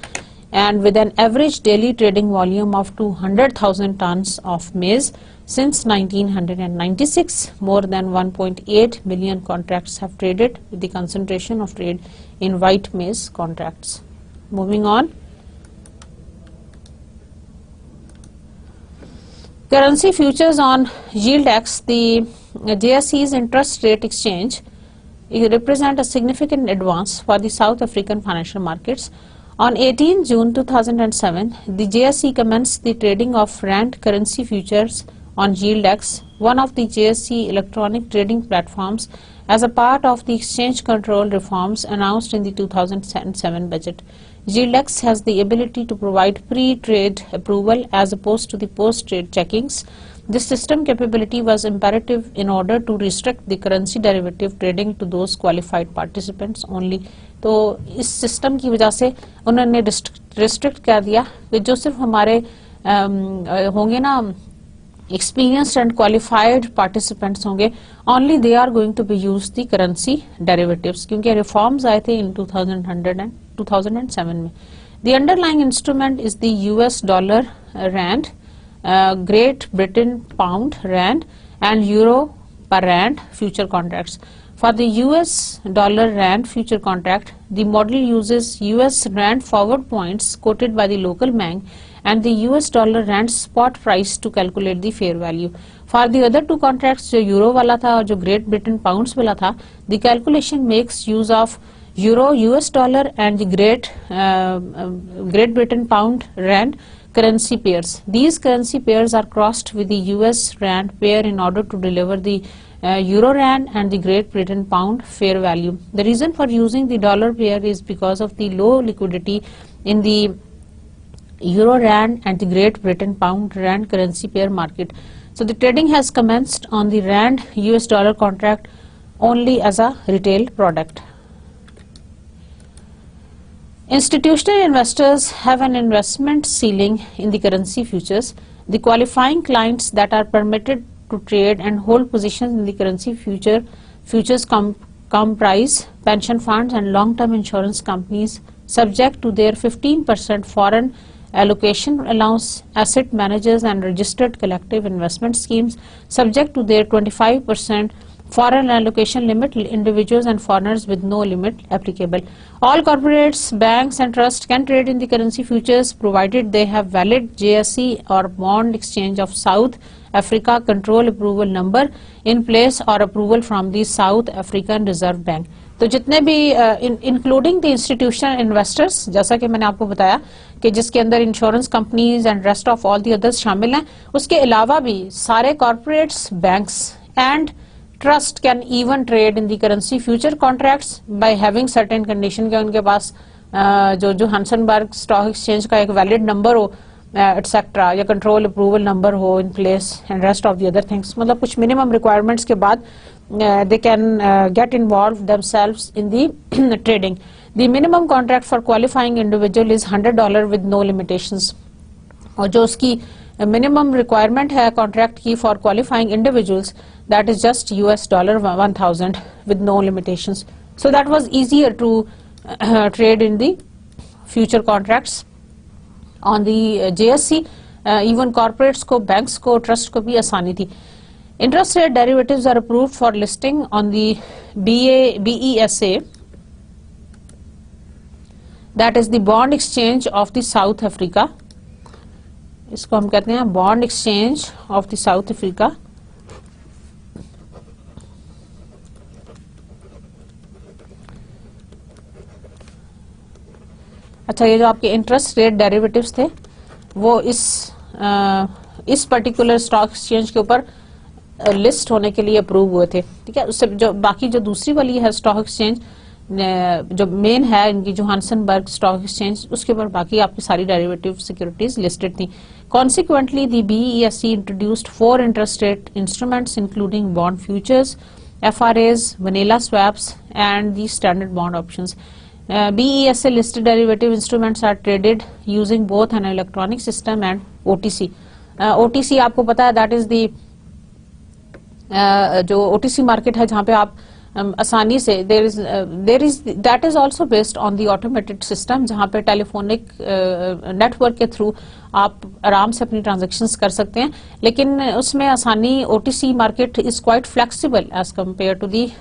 and with an average daily trading volume of 200,000 tons of maize. Since 1996, more than 1.8 million contracts have traded with the concentration of trade in white maize contracts. Moving on. Currency futures on YieldX, the JSE's interest rate exchange, represent a significant advance for the South African financial markets. On 18 June 2007, the JSE commenced the trading of rand currency futures on YieldX, one of the JSE electronic trading platforms, as a part of the exchange control reforms announced in the 2007 budget. YieldX has the ability to provide pre-trade approval as opposed to the post-trade checkings. This system capability was imperative in order to restrict the currency derivative trading to those qualified participants only. तो इस system की वजह से उन्होंने restrict कर दिया कि जो सिर्फ हमारे होंगे ना experienced and qualified participants होंगे, only they are going to be used the currency derivatives, क्योंकि reforms आए थे in 2007 में. The underlying instrument is the US dollar rand, Great Britain pound rand and euro per rand future contracts. For the US dollar rand future contract, the model uses US rand forward points quoted by the local bank and the US dollar rand spot price to calculate the fair value. For the other two contracts, जो euro वाला था और जो great Britain pounds वाला था, the calculation makes use of euro, US dollar and the Great Britain pound rand currency pairs. These currency pairs are crossed with the US rand pair in order to deliver the euro rand and the Great Britain pound fair value. The reason for using the dollar pair is because of the low liquidity in the euro rand and the Great Britain pound rand currency pair market. So the trading has commenced on the rand US dollar contract only as a retail product. Institutional investors have an investment ceiling in the currency futures. The qualifying clients that are permitted to trade and hold positions in the currency futures comprise pension funds and long-term insurance companies subject to their 15% foreign allocation allowance, asset managers and registered collective investment schemes subject to their 25% foreign allocation limit, individuals and foreigners with no limit applicable. All corporates, banks and trusts can trade in the currency futures provided they have valid JSE or Bond Exchange of South Africa control approval number in place or approval from the South African Reserve Bank. तो जितने भी including the institutional investors, जैसा कि मैंने आपको बताया कि जिसके अंदर insurance companies and rest of all the others शामिल हैं, उसके अलावा भी सारे corporates, banks and trust can even trade in the currency future contracts by having certain condition के उनके पास जो जोहान्सनबर्ग स्टॉक एक्सचेंज का एक वैलिड नंबर हो एटसेट्रा या कंट्रोल अप्रूवल नंबर हो in place and rest of the other things. मतलब कुछ मिनिमम रिक्वायरमेंट्स के बाद they can get involved themselves in the trading. The minimum contract for qualifying individual is $100 with no limitations. और जो उसकी minimum requirement है contract की for qualifying individuals, that is just US dollar 1,000 with no limitations. So that was easier to trade in the future contracts on the JSE. Even corporates को, banks को, trust को भी आसानी थी. Interest rate derivatives are approved for listing on the BESA, that is the Bond Exchange of the South Africa. इसको हम कहते हैं Bond Exchange of the South Africa. अच्छा, ये जो आपके इंटरेस्ट रेट डेरिवेटिव्स थे वो इस पर्टिकुलर स्टॉक एक्सचेंज के ऊपर लिस्ट होने के लिए अप्रूव हुए थे. ठीक है, उससे जो बाकी जो दूसरी वाली है स्टॉक एक्सचेंज जो मेन है इनकी जोहान्सनबर्ग स्टॉक एक्सचेंज, उसके ऊपर बाकी आपकी सारी डेरिवेटिव सिक्योरिटीज लिस्टेड थी. Consequently the BESE introduced 4 interest rate instruments including bond futures, FRAs, vanilla swaps and the standard bond options. BESA listed derivative instruments are traded using both an electronic system and OTC. OTC आपको पता है that is the जो OTC market है जहाँ पे आप आसानी से that is also based on the automated system जहाँ पे टेलीफोनिक नेटवर्क के थ्रू आप आराम से अपनी ट्रांजैक्शंस कर सकते हैं, लेकिन उसमें आसानी OTC market is quite flexible as compare to the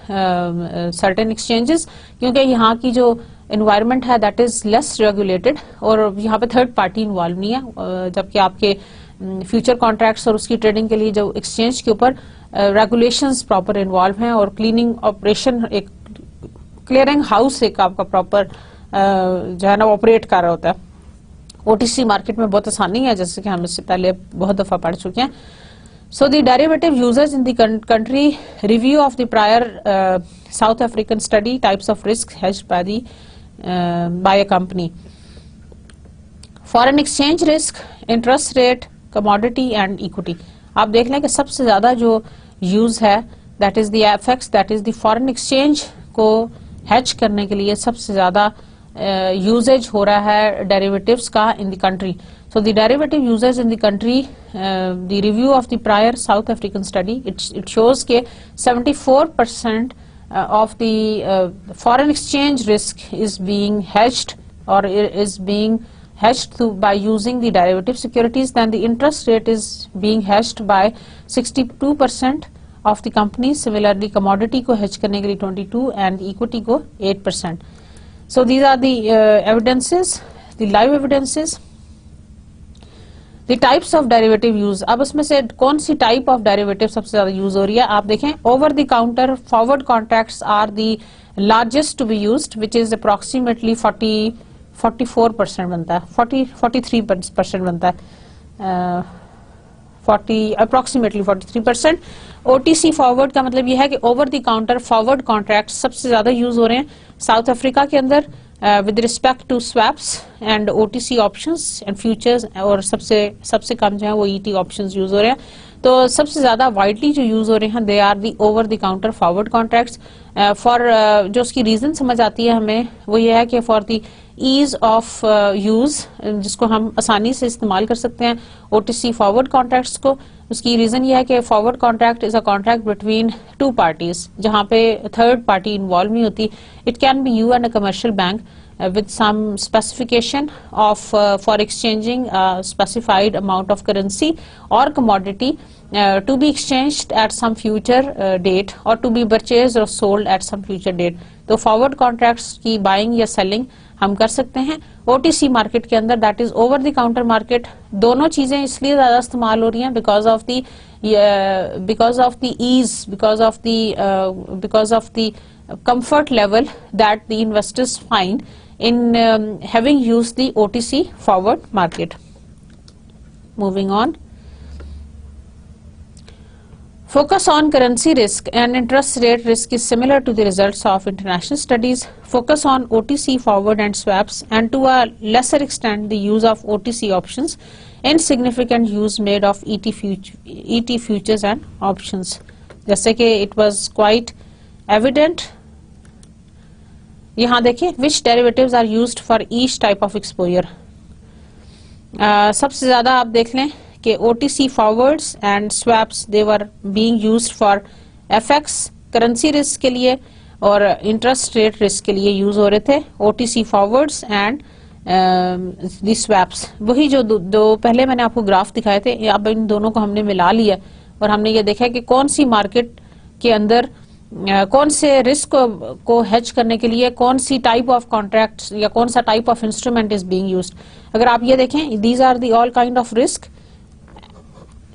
certain exchanges, क्योंकि यहाँ की जो एनवायरनमेंट है दैट इज लेस रेगुलेटेड और यहाँ पे थर्ड पार्टी इन्वॉल्व नहीं है, जबकि आपके फ्यूचर कॉन्ट्रैक्ट्स और उसकी ट्रेडिंग के लिए जो एक्सचेंज के ऊपर रेगुलेशंस प्रॉपर इन्वॉल्व हैं और क्लीनिंग ऑपरेशन एक क्लियरिंग हाउस एक आपका प्रॉपर जो है ना ऑपरेट कर रहा होता है. OTC मार्केट में बहुत आसानी है, जैसे कि हम इससे पहले बहुत दफा पढ़ चुके हैं. So the derivative users in the country review of the prior South African study types of risk hedged by a company. Foreign exchange risk, interest rate, commodity and equity. आप देख लें कि सबसे ज्यादा जो यूज है that is the FX, that is the foreign exchange को hedge करने के लिए सबसे ज्यादा यूजेज हो रहा है डेरिवेटिव्स का in the country. So the derivative users in the country, the review of the prior South African study, it shows that 74% of the foreign exchange risk is being hedged or is being hedged by using the derivative securities. Then the interest rate is being hedged by 62% of the company, similarly commodity को hedge करने के लिए 22 and equity को 8%. So these are the evidences, the live evidences. The types of derivative use, अब उसमें से कौन सी type of derivative सबसे ज्यादा यूज हो रही है. आप देखें, over the counter forward contracts are the largest to be used, which is approximately 44% बनता है, 43% बनता है, 43%. OTC फॉरवर्ड का मतलब यह है कि over the counter forward contract सबसे ज्यादा यूज हो रहे हैं साउथ अफ्रीका के अंदर with respect to swaps and OTC options and futures, और सबसे कम जो है वो ET ऑप्शंस यूज हो रहे हैं. तो सबसे ज्यादा वाइडली जो यूज हो रहे हैं they are the over the counter forward contracts. For जो उसकी रीजन समझ आती है हमें वो ये है कि for the ease of use, जिसको हम आसानी से इस्तेमाल कर सकते हैं OTC फॉरवर्ड कॉन्ट्रैक्ट्स को. उसकी रीजन ये है कि forward contract is a contract between two parties, जहां पे थर्ड पार्टी इन्वॉल्व नहीं होती. It can be you and a commercial bank with some specification of for exchanging a specified amount of currency or commodity to be exchanged at some future date or to be purchased or sold at some future date. तो forward contracts की buying या selling हम कर सकते हैं OTC market के अंदर, that is over the counter market. दोनों चीजें इसलिए ज्यादा इस्तेमाल हो रही हैं because of the ease, because of the comfort level that the investors find in having used the OTC forward market. Moving on. Focus on currency risk and interest rate risk is similar to the results of international studies. Focus on OTC forward and swaps, and to a lesser extent the use of OTC options, and significant use made of ET futures and options. जैसे कि it was quite evident. यहाँ देखिए which derivatives are used for each type of exposure. सबसे ज्यादा आप देख लें कि OTC forwards and swaps they were being used for FX currency risk के लिए और interest rate risk के लिए यूज हो रहे थे OTC forwards and the swaps. वही जो दो पहले मैंने आपको ग्राफ दिखाए थे, अब इन दोनों को हमने मिला लिया और हमने ये देखा कि कौन सी मार्केट के अंदर कौन से रिस्क को हेज करने के लिए कौन सी टाइप ऑफ कॉन्ट्रैक्ट्स या कौन सा type of instrument is being used. अगर आप ये देखें, these are the all kind of risk.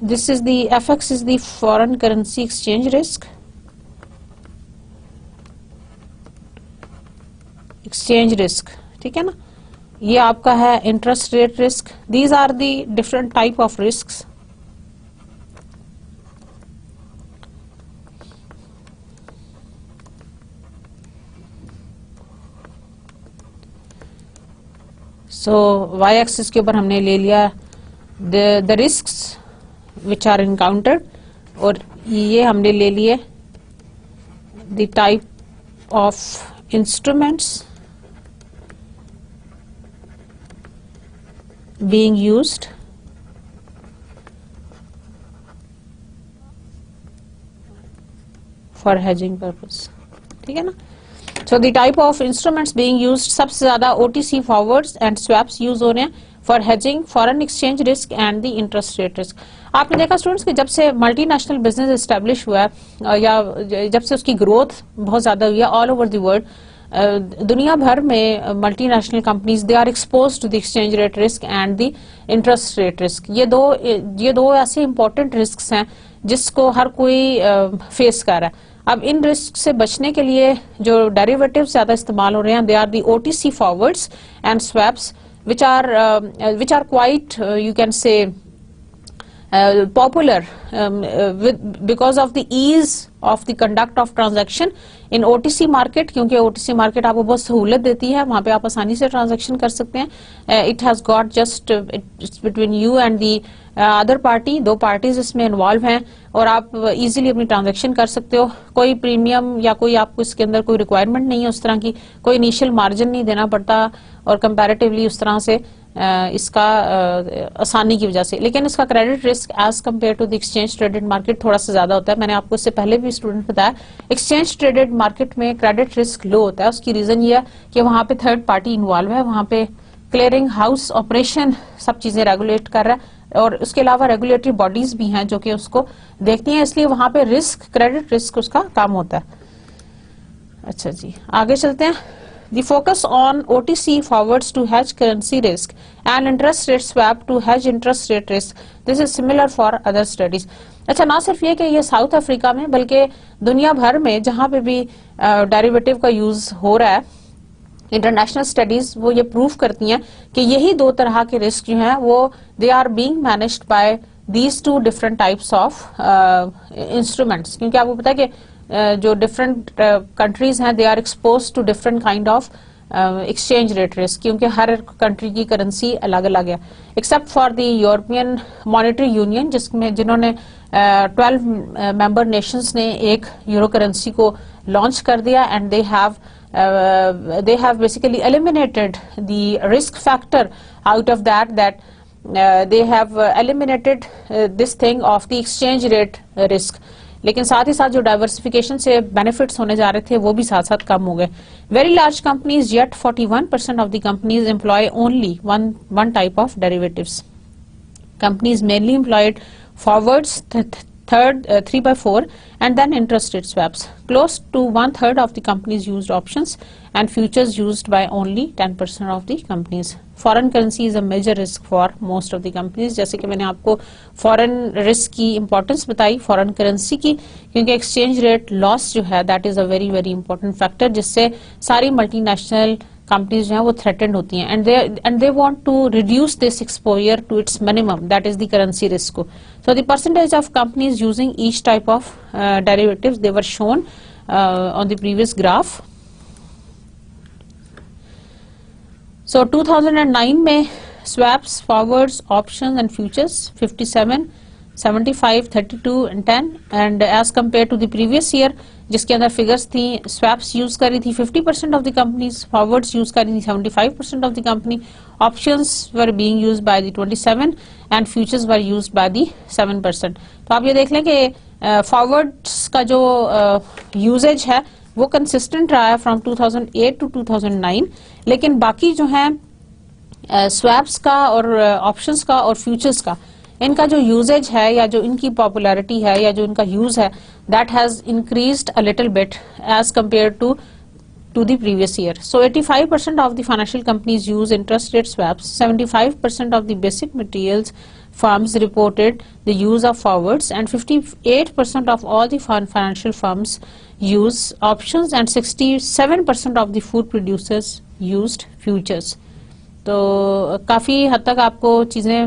This is the FX is the foreign currency exchange risk, exchange risk, ठीक है ना. ये आपका है interest rate risk. These are the different type of risks. So Y axis के ऊपर हमने ले लिया the risks which are encountered, और ये हमने ले लिए the type of instruments being used for hedging purpose, ठीक है ना. So the type of instruments being used, सबसे ज्यादा OTC forwards and swaps use हो रहे हैं for hedging foreign exchange risk and the interest rate risk. आपने देखा स्टूडेंट्स कि जब से मल्टीनेशनल बिजनेस एस्टेब्लिश हुआ है या जब से उसकी ग्रोथ बहुत ज्यादा हुई है ऑल ओवर द वर्ल्ड, दुनिया भर में multinational companies they are expose to the exchange rate risk and the interest rate risk. ये दो ऐसे इंपॉर्टेंट रिस्क हैं जिसको हर कोई फेस कर रहा है. अब इन रिस्क से बचने के लिए जो डेरिवेटिव ज्यादा इस्तेमाल हो रहे हैं they are the OTC forwards and swaps which are quite you can say popular because of the ease of the conduct of transaction in OTC market. क्योंकि OTC market आपको बहुत सहूलत देती है, वहाँ पे आप आसानी से ट्रांजैक्शन कर सकते हैं. It has got just it's between you and the other party, दो पार्टीज इसमें इन्वॉल्व हैं और आप इजीली अपनी ट्रांजैक्शन कर सकते हो. कोई प्रीमियम या कोई आपको इसके अंदर कोई रिक्वायरमेंट नहीं है उस तरह की, कोई इनिशियल मार्जिन नहीं देना पड़ता और कंपैरेटिवली उस तरह से इसका आसानी की वजह से. लेकिन इसका credit risk as compare to the exchange traded market थोड़ा सा ज्यादा होता है. मैंने आपको इससे पहले भी स्टूडेंट बताया एक्सचेंज ट्रेडेड मार्केट में क्रेडिट रिस्क लो होता है. उसकी रीजन ये है कि वहां पे थर्ड पार्टी इन्वॉल्व है, वहां पे क्लियरिंग हाउस ऑपरेशन सब चीजें रेगुलेट कर रहा है. और उसके अलावा रेगुलेटरी बॉडीज भी हैं जो कि उसको देखती हैं, इसलिए वहां पे रिस्क, क्रेडिट रिस्क उसका कम होता है। अच्छा जी, आगे चलते हैं। The focus on OTC forwards to hedge currency risk and interest rate swap to hedge interest rate risk. This is similar for other studies. अच्छा, ना सिर्फ ये कि ये साउथ अफ्रीका में बल्कि दुनिया भर में जहां पे भी डेरिवेटिव का यूज हो रहा है, इंटरनेशनल स्टडीज वो ये प्रूव करती हैं कि यही दो तरह के रिस्क जो हैं वो they are being managed by these two different types of instruments. क्योंकि आपको पता है कि जो डिफरेंट कंट्रीज हैं they are expose to different kind of exchange rate risk, क्योंकि हर कंट्री की करेंसी अलग अलग है, except for the European Monetary Union जिसमें जिन्होंने 12 मेंबर नेशंस ने एक यूरो करेंसी को लॉन्च कर दिया and they have basically eliminated the risk factor out of that they have eliminated this thing of the exchange rate risk. लेकिन साथ ही साथ जो डाइवर्सिफिकेशन से बेनिफिट्स होने जा रहे थे वो भी साथ साथ कम हो गए। Very large companies yet 41% of the companies employ only one type of derivatives. Companies mainly employed forwards, third 3/4 and then interest rate swaps. Close to 1/3 of the companies used options and futures used by only 10% of the companies. Foreign currency is a major risk for most of the companies. जैसे कि मैंने आपको foreign risk की importance बताई foreign currency की, क्योंकि exchange rate loss जो है that is a very very important factor जिससे सारी multinational कंपनीज जो है वो थ्रेटेंड होती हैं and they want to reduce this exposure to its minimum, that is the currency risk को। So the percentage of companies using each type of derivatives they were shown on the previous graph. So 2009 में swaps, forwards, options and futures 57, 75, 32 and 10 and as compare to the previous year जिसके अंदर figures थी, swaps use करी थी 50% of the companies, forwards use करी थी 75% of the company, options were being used by the 27 and futures were used by the 7%। तो आप ये देख लें कि फॉरवर्ड्स का जो यूजेज है वो कंसिस्टेंट रहा है फ्रॉम 2008 टू 2009, लेकिन बाकी जो है स्वैप्स का और ऑप्शंस का और फ्यूचर्स का इनका जो यूजेज है या जो इनकी पॉपुलैरिटी है या जो इनका यूज है that has increased a little bit as compared to the previous year. So 85% of the financial companies use interest rate swaps, 75% of the basic materials firms reported the use of forwards and 58% of all the financial firms use options and 67% of the food producers used futures. तो काफी हद तक आपको चीजें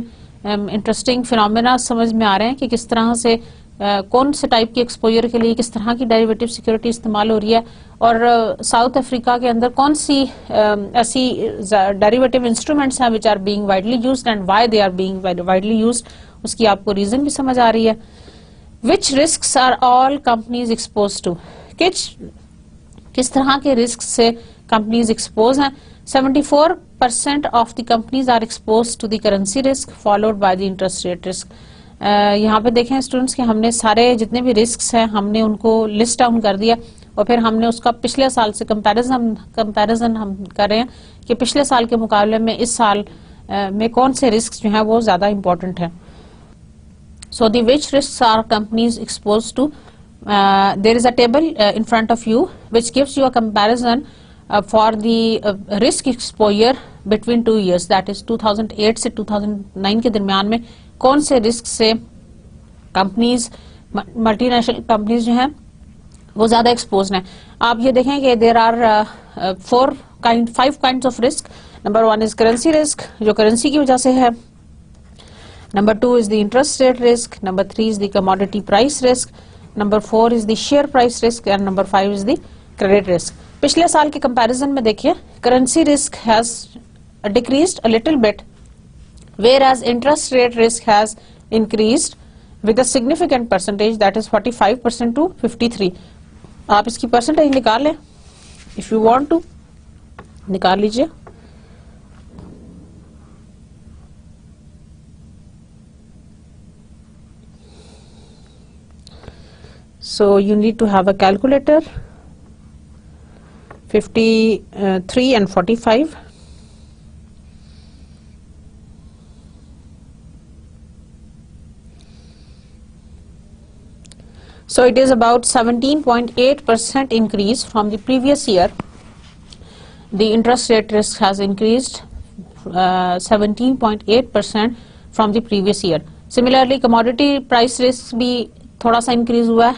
interesting phenomena समझ में आ रहे हैं कि किस तरह से कौन से टाइप की एक्सपोजर के लिए किस तरह की डेरिवेटिव सिक्योरिटी इस्तेमाल हो रही है और साउथ अफ्रीका के अंदर कौन सी ऐसी डेरिवेटिव इंस्ट्रूमेंट्स हैं which are being widely used and why they are being widely used, उसकी आपको रीजन भी समझ आ रही है। Which risks are all companies expose to, किस तरह के रिस्क से कंपनीज एक्सपोज हैं। 74% of the companies are expose to the currency risk followed by the interest rate risk. यहाँ पे देखें स्टूडेंट्स कि हमने सारे जितने भी रिस्क्स हैं हमने उनको लिस्ट डाउन कर दिया और फिर हमने उसका पिछले साल से कंपैरिजन हम कर रहे हैं कि पिछले साल के मुकाबले में इस साल में कौन से रिस्क जो हैं वो ज्यादा इंपॉर्टेंट है। So the which risks are companies expose to, there is a table in front of you which gives you a comparison for the risk exposure between 2 years, that is 2008 से 2009 के दरमियान में कौन से रिस्क से companies, multinational companies जो हैं वो ज्यादा एक्सपोज हैं। आप ये देखें कि there are 5 kinds of risk. Number 1 is currency risk जो करेंसी की वजह से है, number 2 is the interest rate risk, number 3 is the commodity price risk, number 4 is the share price risk and number 5 is the credit risk. पिछले साल के comparison में देखिए currency risk has decreased a little bit whereas interest rate risk has increased with a significant percentage, that is 45% to 53. आप इसकी percentage निकाल लें, if you want to निकाल लीजिए। So you need to have a calculator, 53 and 45. So it is about 17.8% increase from the previous year. The interest rate risk has increased 17.8% from the previous year. Similarly, commodity price risk भी थोड़ा सा increase हुआ है.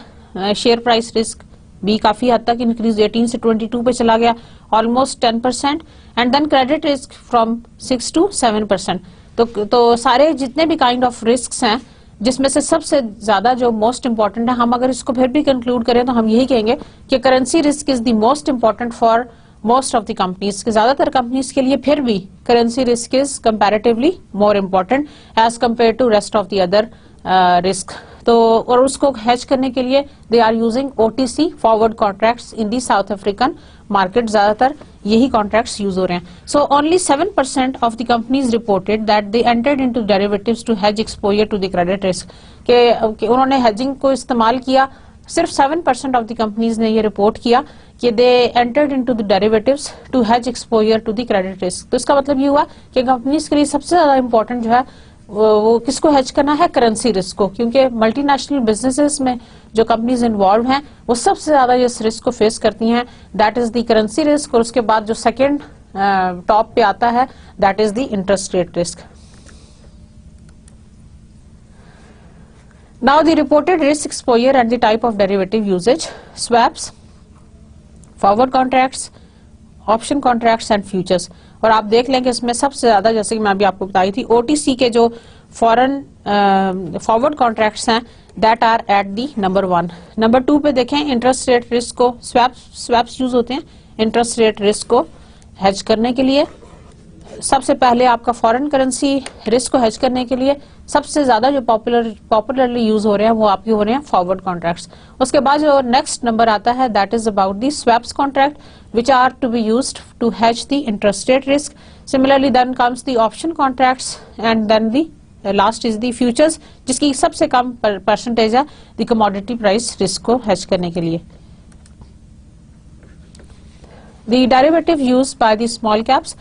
Share price risk भी काफी हद तक increase 18 से 22 पे चला गया, almost 10%. And then credit risk from 6 to 7%. तो सारे जितने भी kind of risks हैं, जिसमें से सबसे ज्यादा जो मोस्ट इंपॉर्टेंट है, हम अगर इसको फिर भी कंक्लूड करें तो हम यही कहेंगे कि currency risk is the most important for most of the companies. ज्यादातर कंपनीज के लिए फिर भी currency risk is comparatively more important as compare to rest of the other risk. तो और उसको हेज करने के लिए they are using OTC forward contracts in the South African market. ज्यादातर यही कॉन्ट्रैक्ट्स यूज हो रहे हैं. So only 7% of the companies reported that they entered into derivatives to hedge exposure to the credit risk. के उन्होंने hedging को इस्तेमाल किया. सिर्फ 7% ऑफ द कंपनीज ने ये रिपोर्ट किया कि they entered into the derivatives to hedge exposure to the credit risk. तो इसका मतलब ये हुआ कि कंपनीज के लिए सबसे ज्यादा इंपॉर्टेंट जो है वो किसको हेज करना है, करेंसी रिस्क को. क्योंकि मल्टीनेशनल बिजनेसेस में जो कंपनीज इन्वॉल्व हैं वो सबसे ज्यादा इस रिस्क को फेस करती हैं. That is the currency risk. और उसके बाद जो सेकंड टॉप पे आता है that is the interest rate risk. Now the reported risk exposure and the type of derivative usage: swaps, forward contracts, option contracts and futures. और आप देख लें कि इसमें सबसे ज्यादा, जैसे कि मैं अभी आपको बताई थी, OTC के जो फॉरेन फॉरवर्ड कॉन्ट्रैक्ट्स हैं that are at the number 1. Number 2 पे देखें इंटरेस्ट रेट रिस्क को, स्वैप्स यूज होते हैं इंटरेस्ट रेट रिस्क को हेज करने के लिए. सबसे पहले आपका फॉरेन करेंसी रिस्क को हेज करने के लिए सबसे ज्यादा जो पॉपुलरली यूज हो रहे हैं वो आपके हो रहे हैं फॉरवर्ड कॉन्ट्रैक्ट्स. उसके बाद जो नेक्स्ट नंबर आता है that is about the swaps contract which are to be used to hedge the interest rate risk. Similarly then comes the option contracts and then the last is the futures, जिसकी सबसे कम percentage है the commodity price risk को hedge करने के लिए. The derivative used by the small caps.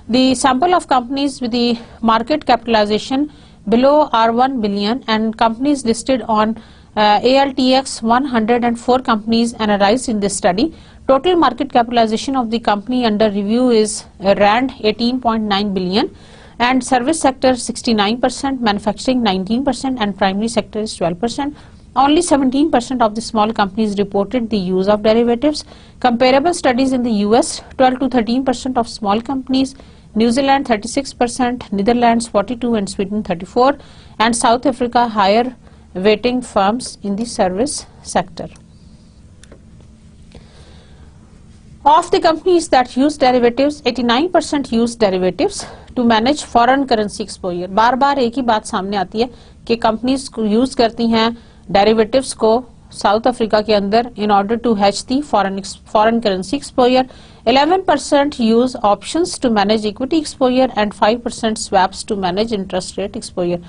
The sample of companies with the market capitalization below R1 billion and companies listed on ALTX 104 companies analyzed in this study. Total market capitalization of the company under review is Rand 18.9 billion and service sector 69%, manufacturing 19% and primary sector is 12%. Only 17% of the small companies reported the use of derivatives. Comparable studies in the US, 12 to 13% of small companies, New Zealand 36%, Netherlands 42% and Sweden 34%, and South Africa higher weighting firms in the service sector. Of the companies that use derivatives, 89% use derivatives to manage foreign currency exposure. बार बार एक ही बात सामने आती है कि companies use करती हैं derivatives को south Africa के अंदर in order to hedge the foreign currency exposure. 11% use options to manage equity exposure and 5% swaps to manage interest rate exposure.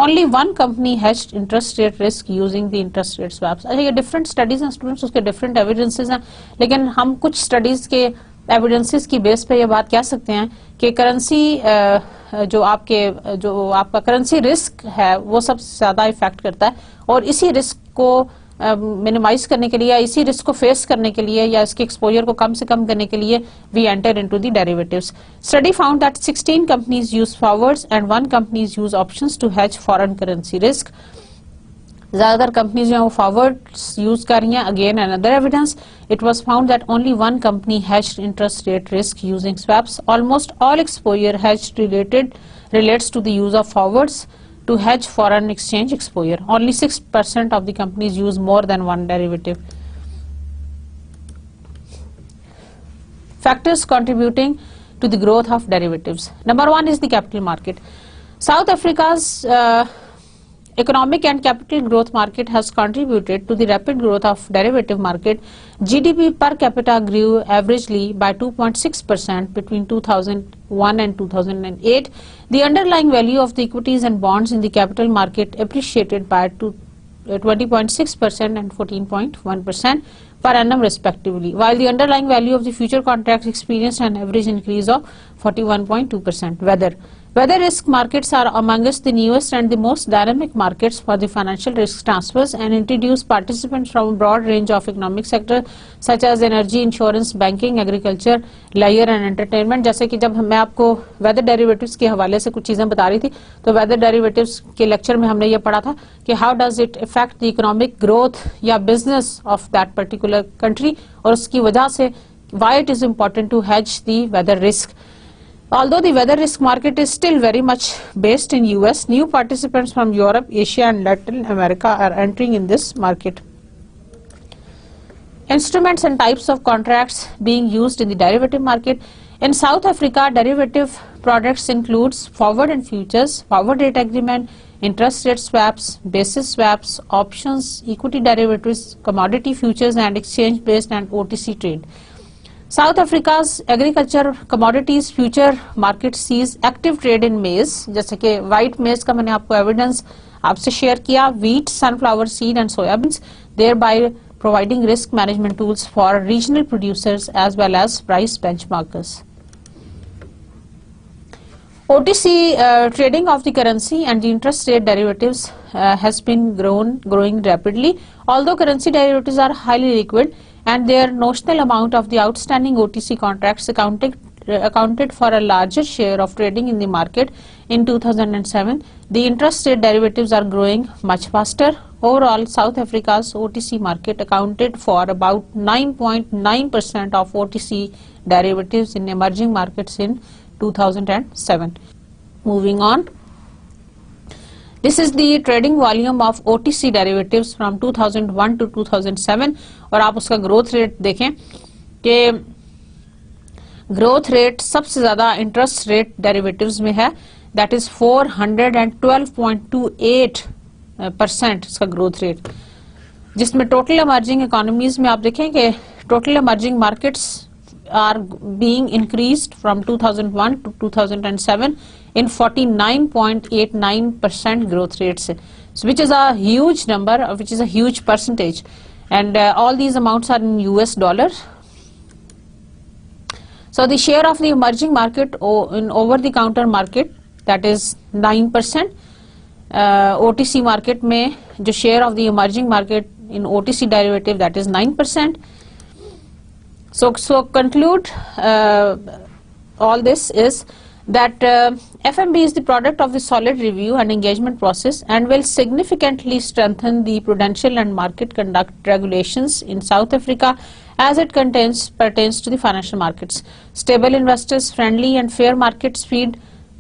Only one company hedged interest rate risk using the interest rate swaps. अच्छा, ये different studies हैं students, उसके different evidences हैं, लेकिन हम कुछ studies के evidences की बेस पे ये बात कह सकते हैं कि करेंसी जो आपका करेंसी रिस्क है वो सबसे ज्यादा इफेक्ट करता है. और इसी रिस्क को मिनिमाइज करने के लिए या इसी रिस्क को फेस करने के लिए या इसके एक्सपोजर को कम से कम करने के लिए we enter into the derivatives. Study found that 16 companies use forwards and 1 companies use options to hedge foreign currency risk. ज्यादातर कंपनीज जो फॉरवर्ड्स यूज कर रही हैं. Again another evidence, it was found that only 1 company hedged interest rate risk using swaps. Almost all exposure hedged relates to the use of forwards to hedge foreign exchange exposure. Only 6% of the companies use more than one derivative. Factors contributing to the growth of derivatives. Number 1 is the capital market. South Africa's economic and capital growth market has contributed to the rapid growth of derivative market. GDP per capita grew averagely by 2.6% between 2001 and 2008. The underlying value of the equities and bonds in the capital market appreciated by 20.6% and 14.1% per annum respectively, while the underlying value of the future contracts experienced an average increase of 41.2%. Weather risk markets are amongst the newest and the most dynamic markets for the financial risk transfers and introduce participants from a broad range of economic sectors such as energy, insurance, banking, agriculture, leisure and entertainment. जैसे कि जब मैं आपको weather derivatives के हवाले से कुछ चीज़ें बता रही थी, तो weather derivatives के लेक्चर में हमने ये पढ़ा था कि how does it affect the economic growth या business of that particular country, और उसकी वजह से why it is important to hedge the weather risk. Although the weather risk market is still very much based in US, new participants from Europe, Asia and Latin America are entering in this market. Instruments and types of contracts being used in the derivative market. In South Africa, derivative products includes forward and futures, forward rate agreement, interest rate swaps, basis swaps, options, equity derivatives, commodity futures and exchange based and OTC trade. South Africa's agriculture commodities future market sees active trade in maize, जैसे कि white maize का मैंने आपको evidence आपसे share किया, wheat, sunflower seed and soybeans, thereby providing risk management tools for regional producers as well as price benchmarkers. OTC trading of the currency and the interest rate derivatives has been growing rapidly. Although currency derivatives are highly liquid and their notional amount of the outstanding OTC contracts accounted for a larger share of trading in the market in 2007, the interest rate derivatives are growing much faster. Overall, South Africa's OTC market accounted for about 9.9% of OTC derivatives in emerging markets in 2007. Moving on. This is the trading volume of OTC derivatives from 2001 to 2007 और आप उसका growth rate देखें कि growth rate सबसे ज़्यादा interest rate derivatives में है, that is 412.28% इसका growth rate, जिसमें total emerging economies में आप देखें कि total emerging markets are being increased from 2001 to 2007 in 49.89% growth rates, so which is a huge number, which is a huge percentage, and all these amounts are in US dollars. So the share of the emerging market in over the counter market, that is 9%. OTC market में जो share of the emerging market in OTC derivative, that is 9%. So conclude all this is that FMB is the product of the solid review and engagement process and will significantly strengthen the prudential and market conduct regulations in South Africa as it pertains to the financial markets. Stable investors, friendly and fair markets feed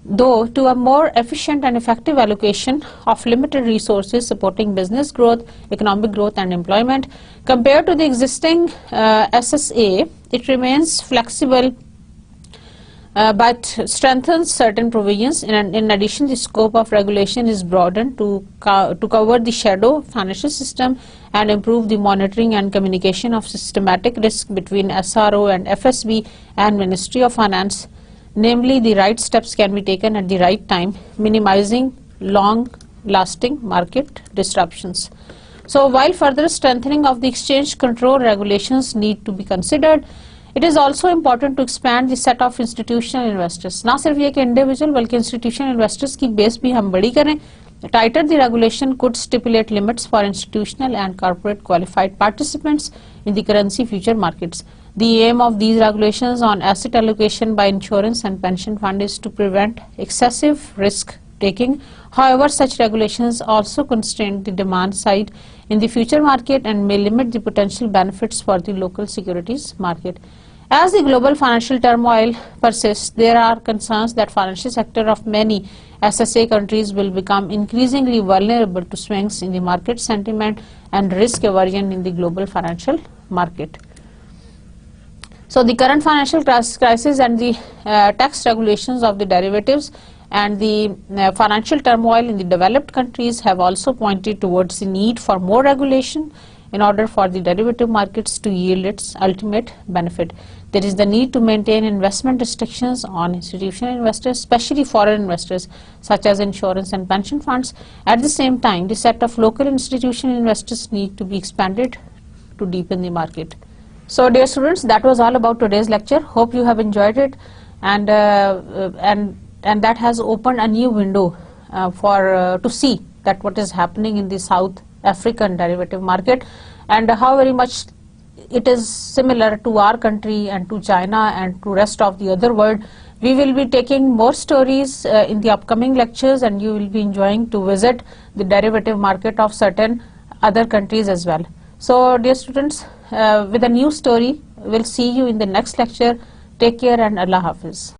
though to a more efficient and effective allocation of limited resources supporting business growth, economic growth and employment. Compared to the existing SSA, it remains flexible but strengthens certain provisions. In addition, the scope of regulation is broadened to cover the shadow financial system and improve the monitoring and communication of systematic risk between SRO and FSB and Ministry of Finance. Namely, the right steps can be taken at the right time, minimizing long-lasting market disruptions. So, while further strengthening of the exchange control regulations need to be considered, it is also important to expand the set of institutional investors. ना सिर्फ ये कि individual बल्कि institutional investors की base भी हम बड़ी करें. Tighter the regulation could stipulate limits for institutional and corporate qualified participants in the currency future markets. The aim of these regulations on asset allocation by insurance and pension fund is to prevent excessive risk taking. However, such regulations also constrain the demand side in the future market and may limit the potential benefits for the local securities market. As the global financial turmoil persists, there are concerns that financial sector of many SSA countries will become increasingly vulnerable to swings in the market sentiment and risk aversion in the global financial market. So the current financial crisis and the tax regulations of the derivatives and the financial turmoil in the developed countries have also pointed towards the need for more regulation in order for the derivative markets to yield its ultimate benefit. There is the need to maintain investment restrictions on institutional investors, especially foreign investors such as insurance and pension funds. At the same time, the set of local institutional investors need to be expanded to deepen the market. So dear students, that was all about today's lecture. Hope you have enjoyed it, and and that has opened a new window for to see that what is happening in the South African derivative market, and how very much it is similar to our country and to China and to rest of the other world. We will be taking more stories in the upcoming lectures, and you will be enjoying to visit the derivative market of certain other countries as well. So dear students, with a new story, we'll see you in the next lecture. Take care and Allah Hafiz.